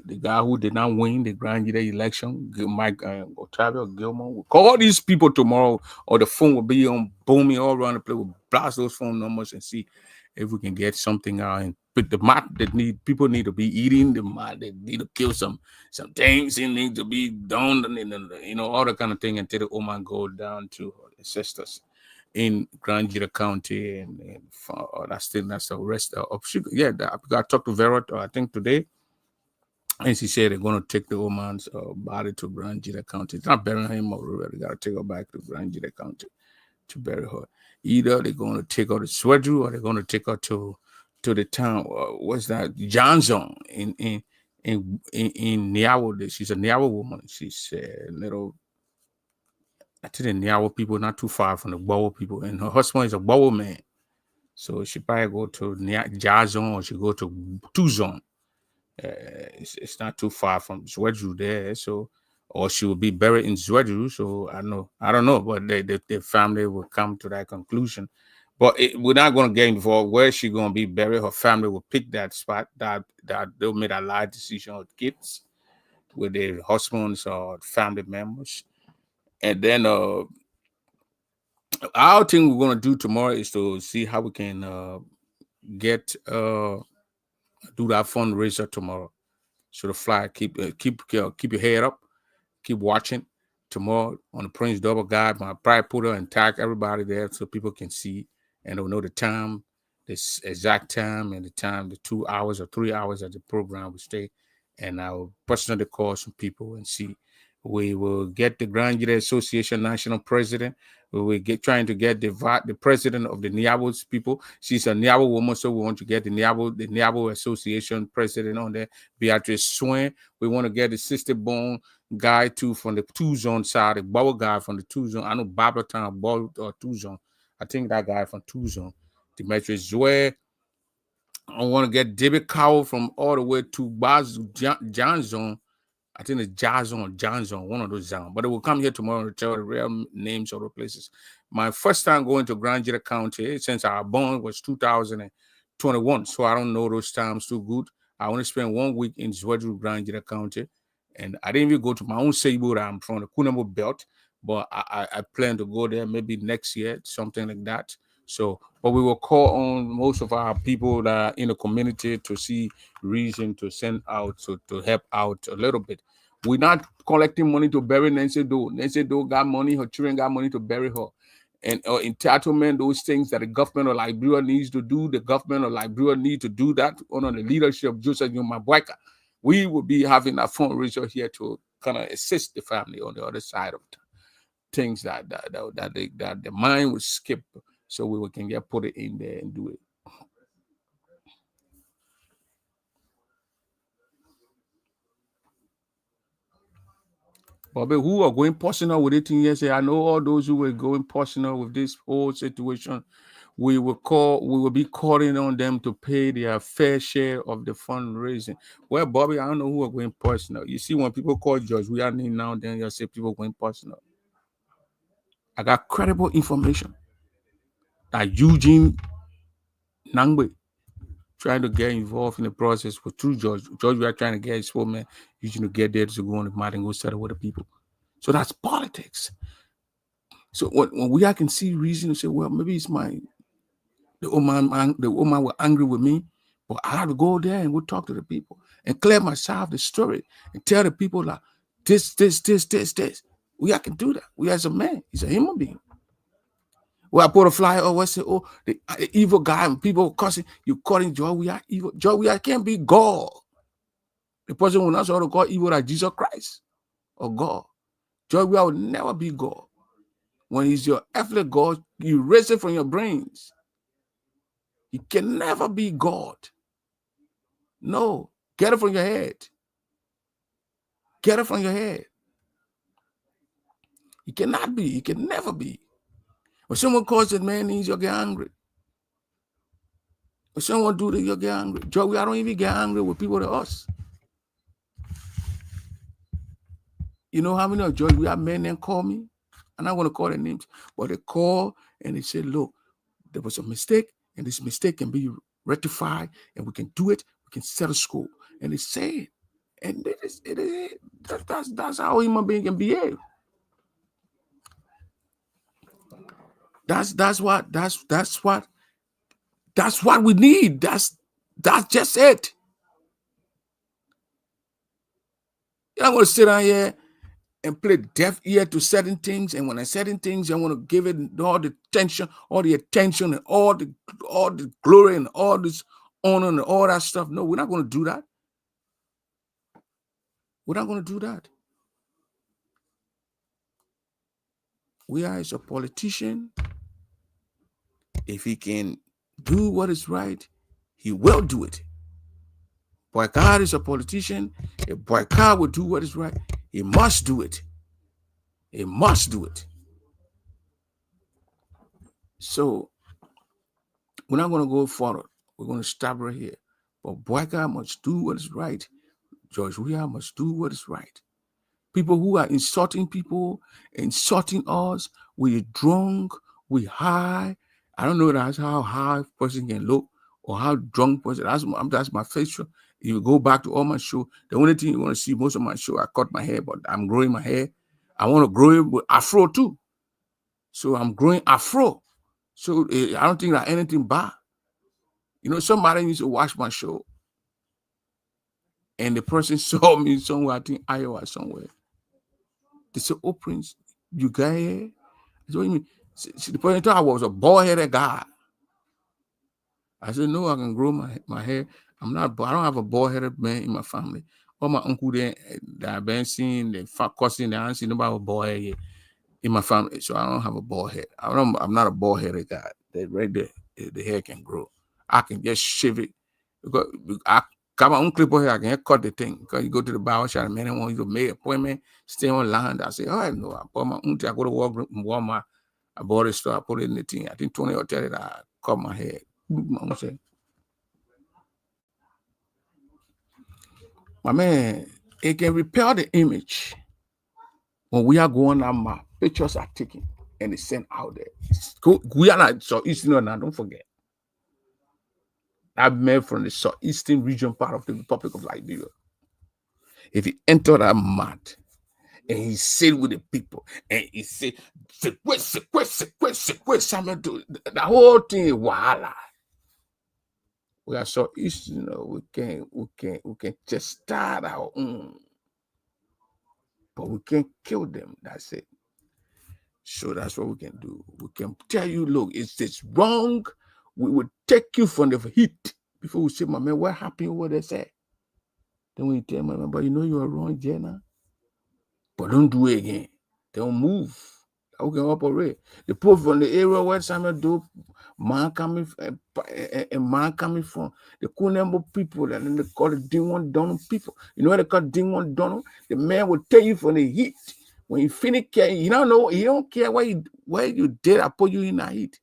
the guy who did not win the Grand Jury election, Mike Otavio Gilman. We'll call these people tomorrow, or the phone will be on booming all around the place. We'll blast those phone numbers and see if we can get something out. And but the mat that people need to be eating, the mat they need to kill some things, it needs to be done, and all that kind of thing until the Oman go down to the sisters in Grand Jury County, and that's the rest of yeah. I talked to Vera, I think today, and she said they're going to take the woman's body to Grand Jury County. It's not burying him over. They got to take her back to Grand Jury County to bury her. Either they're going to take her to Swedru or they're going to take her to the town. What's that? Johnson in Niawo. She's a Niawo woman. She's a little. I think the Niawo people not too far from the Bowo people, and her husband is a Bowo man, so she probably go to Jazon or she go to Tuzon. It's not too far from Zwedru there, so or she will be buried in Zwedru. So I don't know, but the family will come to that conclusion. But we're not going to get into where she's going to be buried. Her family will pick that spot that they'll make a life decision with kids, with their husbands or family members. And then our thing we're gonna do tomorrow is to see how we can get do that fundraiser tomorrow. So the flyer, keep your head up, keep watching tomorrow on the Prince Double Guide. My probably put her and tag everybody there so people can see and they'll know the time, this exact time, and the 2 hours or 3 hours that the program will stay. And I'll personally call some people and see. We will get the Grand Jury Association national president. We will trying to get the president of the Niawo's people. She's a Niawo woman, so we want to get the Niawo Association president on there. Beatrice Swain. We want to get the Sister Bone guy too from the Tuzon side, the Bow guy from the Tuzon. I know Barbara Town, Bow or Tuzon. I think that guy from Tuzon. Demetrius Zoe. I want to get David Cowell from all the way to Johnson I think it's Jason or Johnson, one of those John. But they will come here tomorrow to tell the real names of the places. My first time going to Grand Jira County since I was born was 2021. So I don't know those times too good. I only spent 1 week in Zwedru, Grand Jira County. And I didn't even go to my own Seibu. I'm from the Kunamo belt. But I plan to go there maybe next year, something like that. So, but we will call on most of our people that are in the community to see reason to send out to help out a little bit. We're not collecting money to bury Nancy Doe. Nancy Doe got money, her children got money to bury her. And entitlement, those things that the government of Liberia needs to do, the government of Liberia need to do that under the leadership of Joseph Mabuaka. We will be having a fundraiser here to kind of assist the family on the other side of things that the mind would skip, so we can get put it in there and do it. Bobby, who are going personal with it? Yes, I know all those who were going personal with this whole situation. We will be calling on them to pay their fair share of the fundraising. Well, Bobby, I don't know who are going personal. You see, when people call George, we are now then you say people going personal. I got credible information that Eugene Nangbe trying to get involved in the process with through George. George, we are trying to get his full man, Eugene to get there to go on the mat and go settle with the people. So that's politics. So when we can see reason to say, well, maybe it's the woman were angry with me, but I have to go there and go talk to the people and clear myself the story and tell the people that this. We can do that. We as a man, he's a human being. Well, I put a flyer over say, oh, the evil guy and people cussing, you calling Joy, we are evil. Joy, we can't be God. The person will not sort of call evil like Jesus Christ or God. Joy, we will never be God. When he's your earthly God, you erase it from your brains. He can never be God. No, get it from your head. Get it from your head. He cannot be. He can never be. When someone calls it man, means you'll get angry. When someone do that, you'll get angry. Joey, I don't even get angry with people to us. You know how many of Joey, we have men that call me? I'm not going to call their names, but they call and they say, look, there was a mistake, and this mistake can be rectified, and we can do it. We can settle score. And they say it. And that's how a human being can behave. That's what we need. That's just it. You're not going to sit down here and play deaf ear to certain things, and when I certain things, I want to give it all the attention, and all the glory, and all this honor, and all that stuff. No, we're not going to do that. We're not going to do that. We are as a politician. If he can do what is right, he will do it. Boycott is a politician. If Boycott will do what is right, he must do it. He must do it. So we're not going to go forward. We're going to stop right here. But Boycott must do what is right. George Weah must do what is right. People who are insulting people, insulting us, we're drunk, we're high. I don't know that's how high a person can look or how drunk person. That's my facial. You go back to all my show. The only thing you want to see most of my show, I cut my hair, but I'm growing my hair. I want to grow it with afro too. So I'm growing afro. So I don't think that anything bad. You know, somebody needs to watch my show. And the person saw me somewhere, I think Iowa somewhere. They said, oh, Prince, you got hair? I said, what do you mean? The person thought I was a bald-headed guy. I said, no, I can grow my hair. I don't have a bald-headed man in my family. All my uncle there that I've been seeing, the fat cousin, they haven't seen nobody with a bald head in my family. So I don't have a bald head. I'm not a bald-headed guy. That right there, the hair can grow. I can just shave it. Because I got my own clipper here. I can cut the thing. Because you go to the barber shop, man, they want you to make an appointment, stay on line. I say, I bought my own thing. I go to Walmart. I bought it, so I put it in the thing. I think 20 or 30 that I cut my hair. My man, It can repel the image. When we are going on map, pictures are taken and it's sent out there. We are not southeastern now, don't forget. I've met from the southeastern region part of the Republic of Liberia. If you enter that mud and he sit with the people and he say, the whole thing is wahala. We are southeastern, we can just start our own. But we can't kill them. That's it. So that's what we can do. We can tell you, look, it's wrong. We will take you from the heat before we say, my man, what happened? What they say? Then we tell my man, but you know you are wrong, Jenna. But don't do it again. Don't move. We can operate. The people from the area where Samuel do, man coming from, the Kunembo people, and then they call it Dingwon Donald people. You know what they call Dingwon Donald? The man will tell you from the heat. When you finish care, you don't care where you did, I put you in that heat.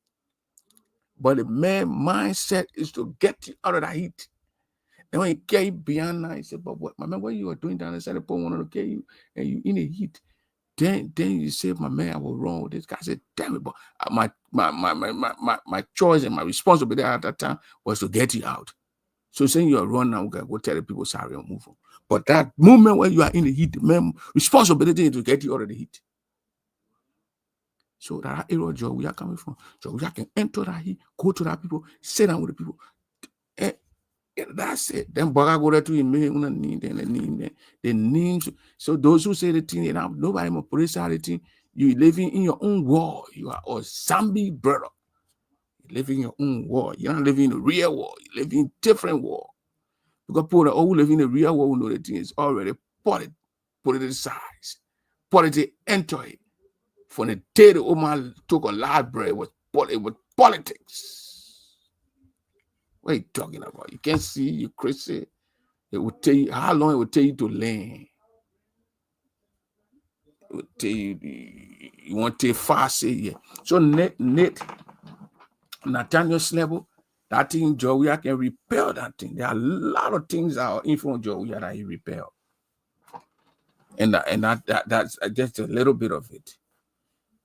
But the man mindset is to get you out of that heat. And when you carry beyond that, he said, but what, my man, what you are doing down inside the point wanted to carry you and you in the heat. Then you say, my man, I was wrong with this guy. I said, damn it, but my choice and my responsibility at that time was to get you out. So saying you are wrong now, we can go tell the people sorry and move on. But that moment when you are in the heat, the man responsibility is to get you out of the heat. So that area job we are coming from. So we can enter that heat, go to that people, sit down with the people. And that's it. Then Baga go there to him, the names. So those who say the thing, nobody more police the thing, you living in your own war. You are a zombie brother. You live in your own war. You're not living in the real war. You live in different war. Because people that all live in the real war know the thing is already politicized. Politics enter it. From the day the Oman took a library, it was politics. What are you talking about? You can't see, you crazy. It would tell you how long it would take you to learn. It would tell you want to take fast. Yeah. So net Nathaniel's level, that thing, Joey, I can repel that thing. There are a lot of things that are influence Joey that he repel. And that's just a little bit of it.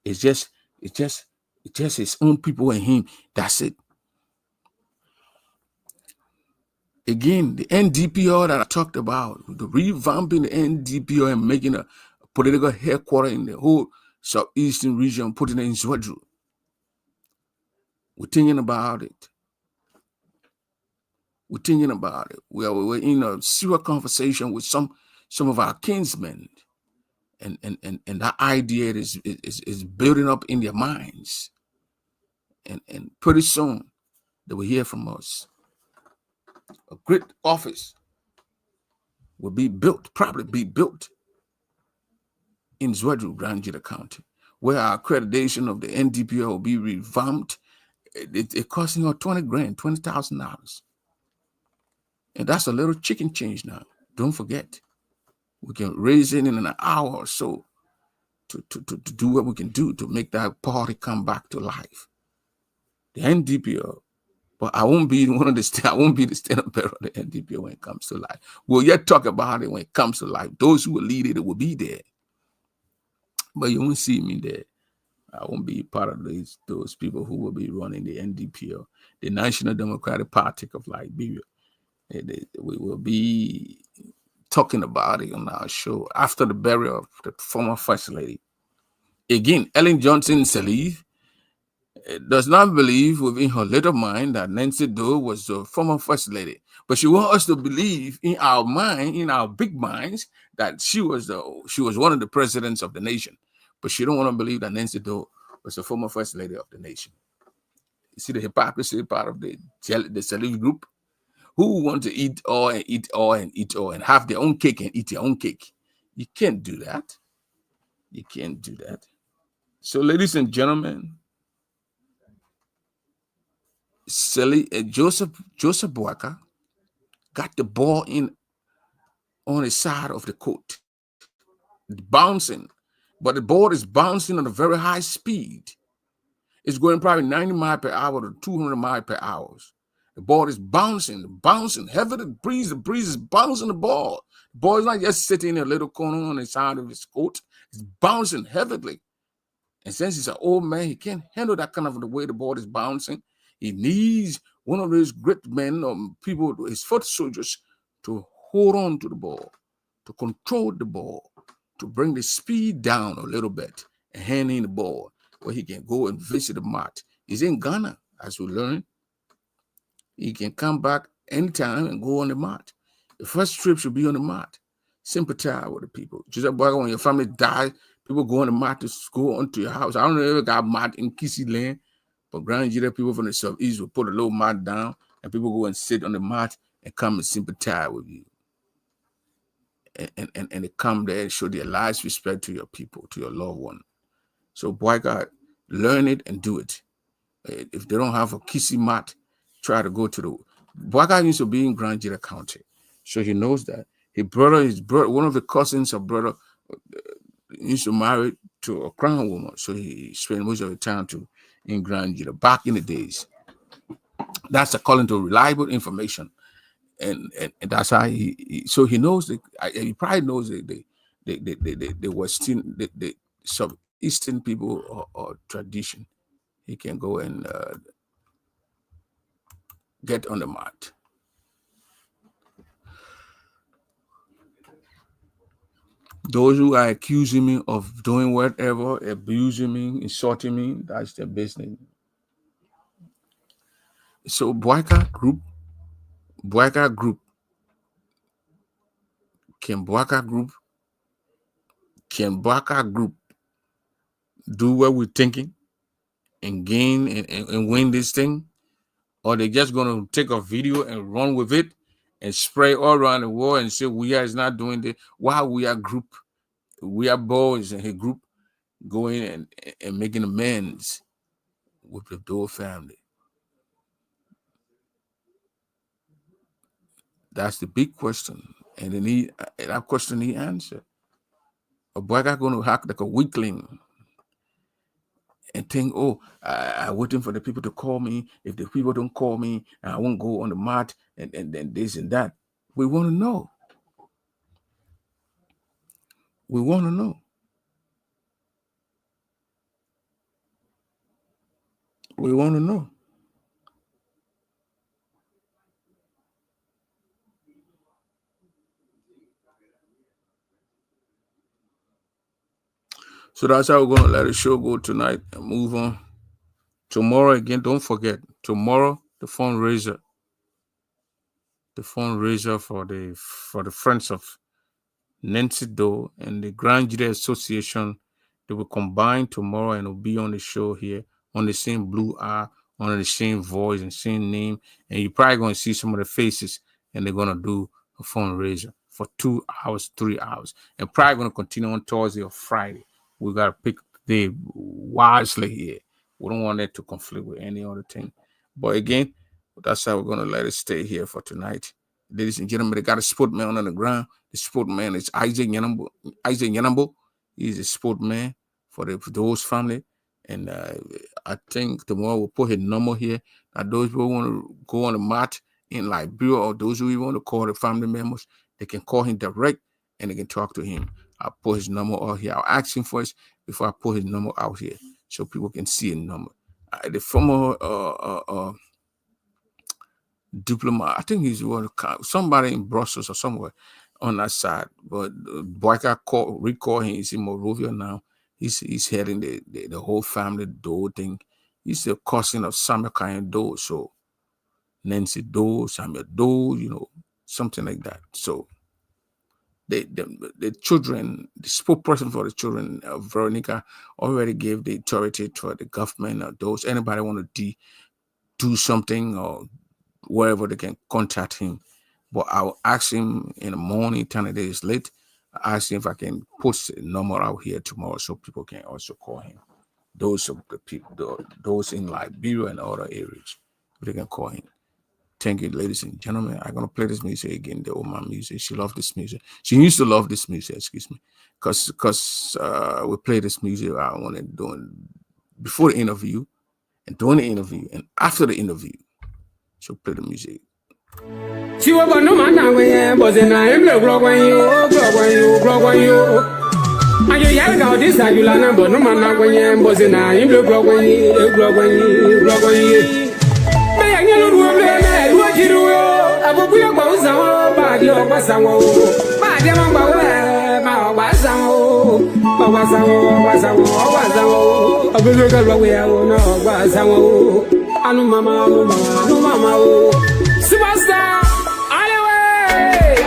It's just his own people and him. That's it. Again, the NDPO that I talked about, the revamping the NDPO and making a political headquarters in the whole southeastern region, putting it in Zwadru. We're thinking about it. We're thinking about it. We're in a serious conversation with some of our kinsmen. And that idea is building up in their minds. And pretty soon they will hear from us. A great office will be built, probably be built in Zwadru, Grand Jita County, where our accreditation of the NDPO will be revamped. It costing us $20,000. And that's a little chicken change now. Don't forget. We can raise it in an hour or so to do what we can do to make that party come back to life. The NDPO. But I won't be the stand-up bearer of the NDPO when it comes to life. We'll yet talk about it when it comes to life. Those who will lead it will be there. But you won't see me there. I won't be part of those people who will be running the NDPO, the National Democratic Party of Liberia. We will be talking about it on our show after the burial of the former First Lady. Again, Ellen Johnson Sirleaf does not believe within her little mind that Nancy Doe was the former First Lady. But she wants us to believe in our mind, in our big minds, that she was one of the presidents of the nation. But she don't want to believe that Nancy Doe was the former First Lady of the nation. You see the hypocrisy part of the Sirleaf group? Who want to eat all and eat all and eat all and have their own cake and eat their own cake? You can't do that. You can't do that. So, ladies and gentlemen, Joseph Boaka got the ball in on his side of the court, bouncing, but the ball is bouncing at a very high speed. It's going probably 90 miles per hour to 200 miles per hour. The ball is bouncing. Heavy the breeze is bouncing the ball. The ball is not just sitting in a little corner on the side of his coat. It's bouncing heavily. And since he's an old man, he can't handle that kind of the way the ball is bouncing. He needs one of those great men or people, his foot soldiers, to hold on to the ball, to control the ball, to bring the speed down a little bit and hand in the ball where he can go and visit the mat. He's in Ghana, as we learned. He can come back anytime and go on the mat. The first trip should be on the mat. Sympathize with the people. Just like when your family dies, people go on the mat to go onto your house. I don't know if it got mat in Kissy Land, but Grand Nigeria people from the southeast will put a little mat down and people go and sit on the mat and come and sympathize with you. And they come there and show their last respect to your people, to your loved one. So, boy, God, learn it and do it. If they don't have a kissy mat, try to go to the. Boy, God used to be in Grand Nigeria County, so he knows that. His brother, one of the cousins of brother, used to marry to a crown woman, so he spent most of the time in Grand Nigeria back in the days. That's according to reliable information. And that's how so he knows he probably knows the Western, the Southeastern people or tradition. He can go and get on the mat. Those who are accusing me of doing whatever, abusing me, insulting me, that's their business. So Boyka Group, can Boyka Group do what we're thinking and gain and win this thing? Or they just going to take a video and run with it and spray all around the world and say we are not doing this? While we are boys in a group going and making amends with the Doe family. That's the big question. And that question need answer. A boy got going to act like a weakling and think, oh, I'm waiting for the people to call me. If the people don't call me, I won't go on the mat and then this and that. We want to know. We want to know. We want to know. So that's how we're going to let the show go tonight and move on. Tomorrow, again, don't forget, tomorrow, the fundraiser for the Friends of Nancy Doe and the Grand Jury Association. They will combine tomorrow and will be on the show here on the same blue eye, on the same voice and same name. And you're probably going to see some of the faces, and they're going to do a fundraiser for 2 hours, 3 hours, and probably going to continue on Thursday or Friday. We got to pick the day wisely here. We don't want it to conflict with any other thing. But again, that's how we're going to let it stay here for tonight. Ladies and gentlemen, they got a sportman on the ground. The sportman is Isaac Yanambo. He's a sportman for those family. And I think tomorrow we'll put his number here. Now, those who want to go on the mat in Liberia or those who want to call the family members, they can call him direct and they can talk to him. I'll put his number out here. I'll ask him first before I put his number out here so people can see his number. The former diplomat, I think he's somebody in Brussels or somewhere on that side. But Boyka recall him. He's in Morovia now. He's heading the whole family Doe thing. He's the cousin of Samuel Kayan Doe. So Nancy Doe, Samuel Doe, something like that. So the children, the spokesperson for the children, Veronica, already gave the authority to the government or those anybody want to do something or wherever they can contact him. But I'll ask him in the morning, 10 days late. I ask him if I can post a number out here tomorrow so people can also call him. Those of the people, those in Liberia and other areas, they can call him. Thank you, ladies and gentlemen. I'm gonna play this music again, the Oen Mic music. She loved this music. She used to love this music, excuse me, because we play this music. I wanted doing before the interview and during the interview and after the interview. So play the music. She was born no man away, but then I am the grog when you. And you yell out this, I will not, but no man away, but then I am the grog when you. May I know what you do? I will be about some body or Bassamo. My dear Bassamo. I will look away, I will know Bassamo. I know Mama. Superstar, anyway.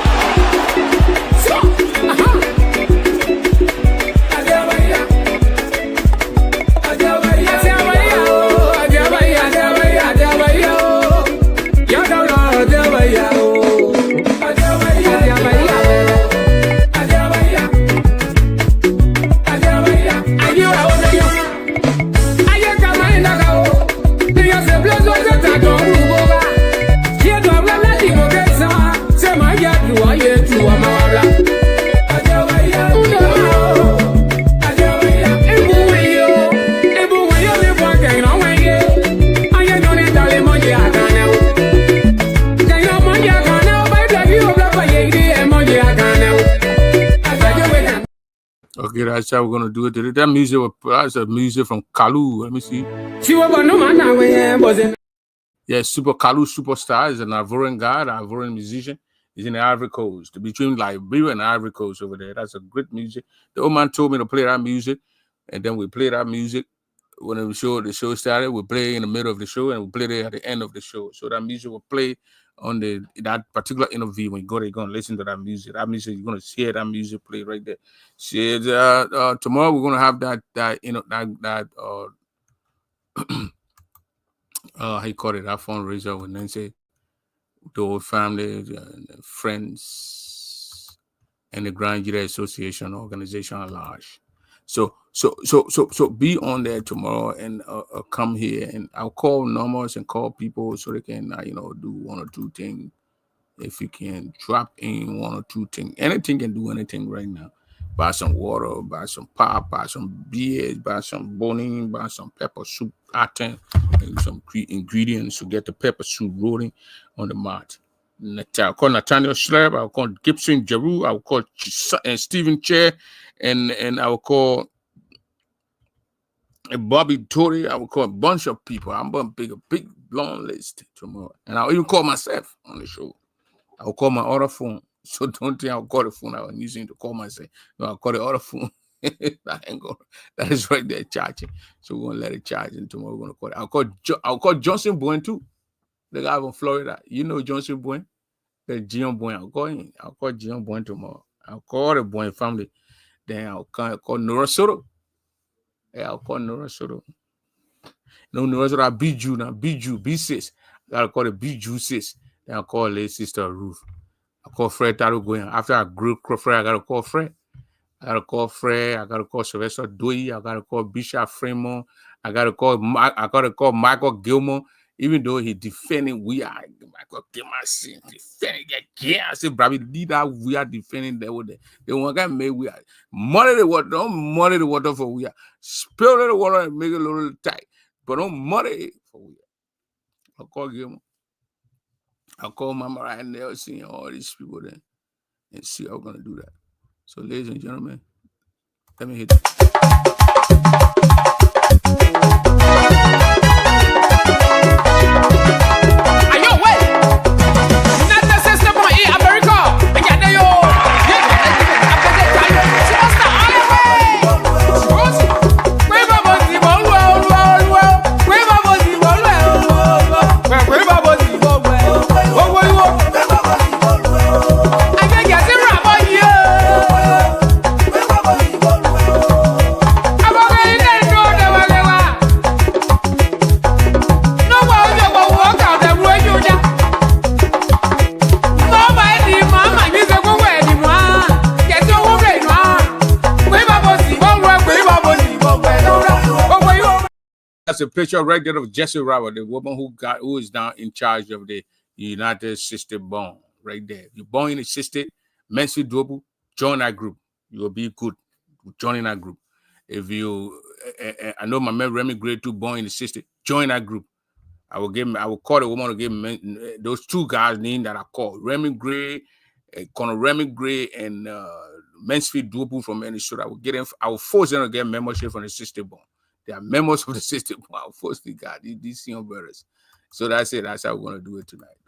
Okay, that's how we're gonna do it today. That music that's a music from Kalu. Let me see. Yes, Super Kalu Superstar is an Ivorian guy, an Ivorian musician. He's in the Ivory Coast, between Liberia and Ivory Coast over there. That's a great music. The old man told me to play that music, and then we play that music when the show started. We play in the middle of the show, and we play it at the end of the show. So that music will play on that particular interview. When you're gonna listen to that music. That music, you're gonna hear that music play right there. See, tomorrow we're gonna have that how you call it, that fundraiser with Nancy, the whole family, the friends, and the Grand Jury Association organization at large. So be on there tomorrow and come here, and I'll call numbers and call people so they can do one or two things. If you can drop in one or two things, anything can do anything right now. Buy some water, buy some pop, buy some beer, buy some boning, buy some pepper soup, and some ingredients to get the pepper soup rolling on the mat. I'll call Nathaniel Schlepp, I'll call Gibson Jeru, I'll call Stephen Chair, and I'll call Bobby Tory, I will call a bunch of people. I'm going to make a big long list tomorrow. And I'll even call myself on the show. I'll call my other phone. So don't think I'll call the phone I was using to call myself. No, I'll call the other phone. That is right there charging. So we're gonna let it charge, and tomorrow we're gonna call it. I'll call Johnson Boyne too. The guy from Florida. You know Johnson Boyne? The Gion Boyne. I'll call Gion Boyne tomorrow. I'll call the Boyne family. Then I'll call Nora Soto. Yeah, I'll call Nora Soto. No, Nora Soto, Biju now. Biju, B6. I gotta call the Biju sis. Then I'll call late sister Ruth. I call Fred Taro going. After I grew Fred, I gotta call Fred. I gotta call Sylvester Doi. I gotta call Bishop Fremont. I gotta call Michael Gilmore. Even though he defending Michael Gilmore defending again. I said, probably lead that we are defending that with the one guy made we are muddy the water. Don't muddy the water for we are. Spill the water and make it a little tight. But don't muddy it for we are. I'll call Gilmore. I'll call Mama right now, seeing all these people there, and see how we're gonna do that. So, ladies and gentlemen, let me hit that. That's a picture right there of Jessie Robert, the woman who is now in charge of the United Sister Bond, right there. You're born in the sister, Mensi Dobu, join that group. You will be good joining that group. If you, I know my man Remy Gray too, born in the sister, join that group. I will call the woman to give me those two guys' name that I called. Remy Gray, Colonel Remy Gray, and Mansfield Double from Minnesota. I will force them to get membership from the system bond. They are members of the system bond. I will force the guy, these young brothers. So that's it. That's how we're going to do it tonight.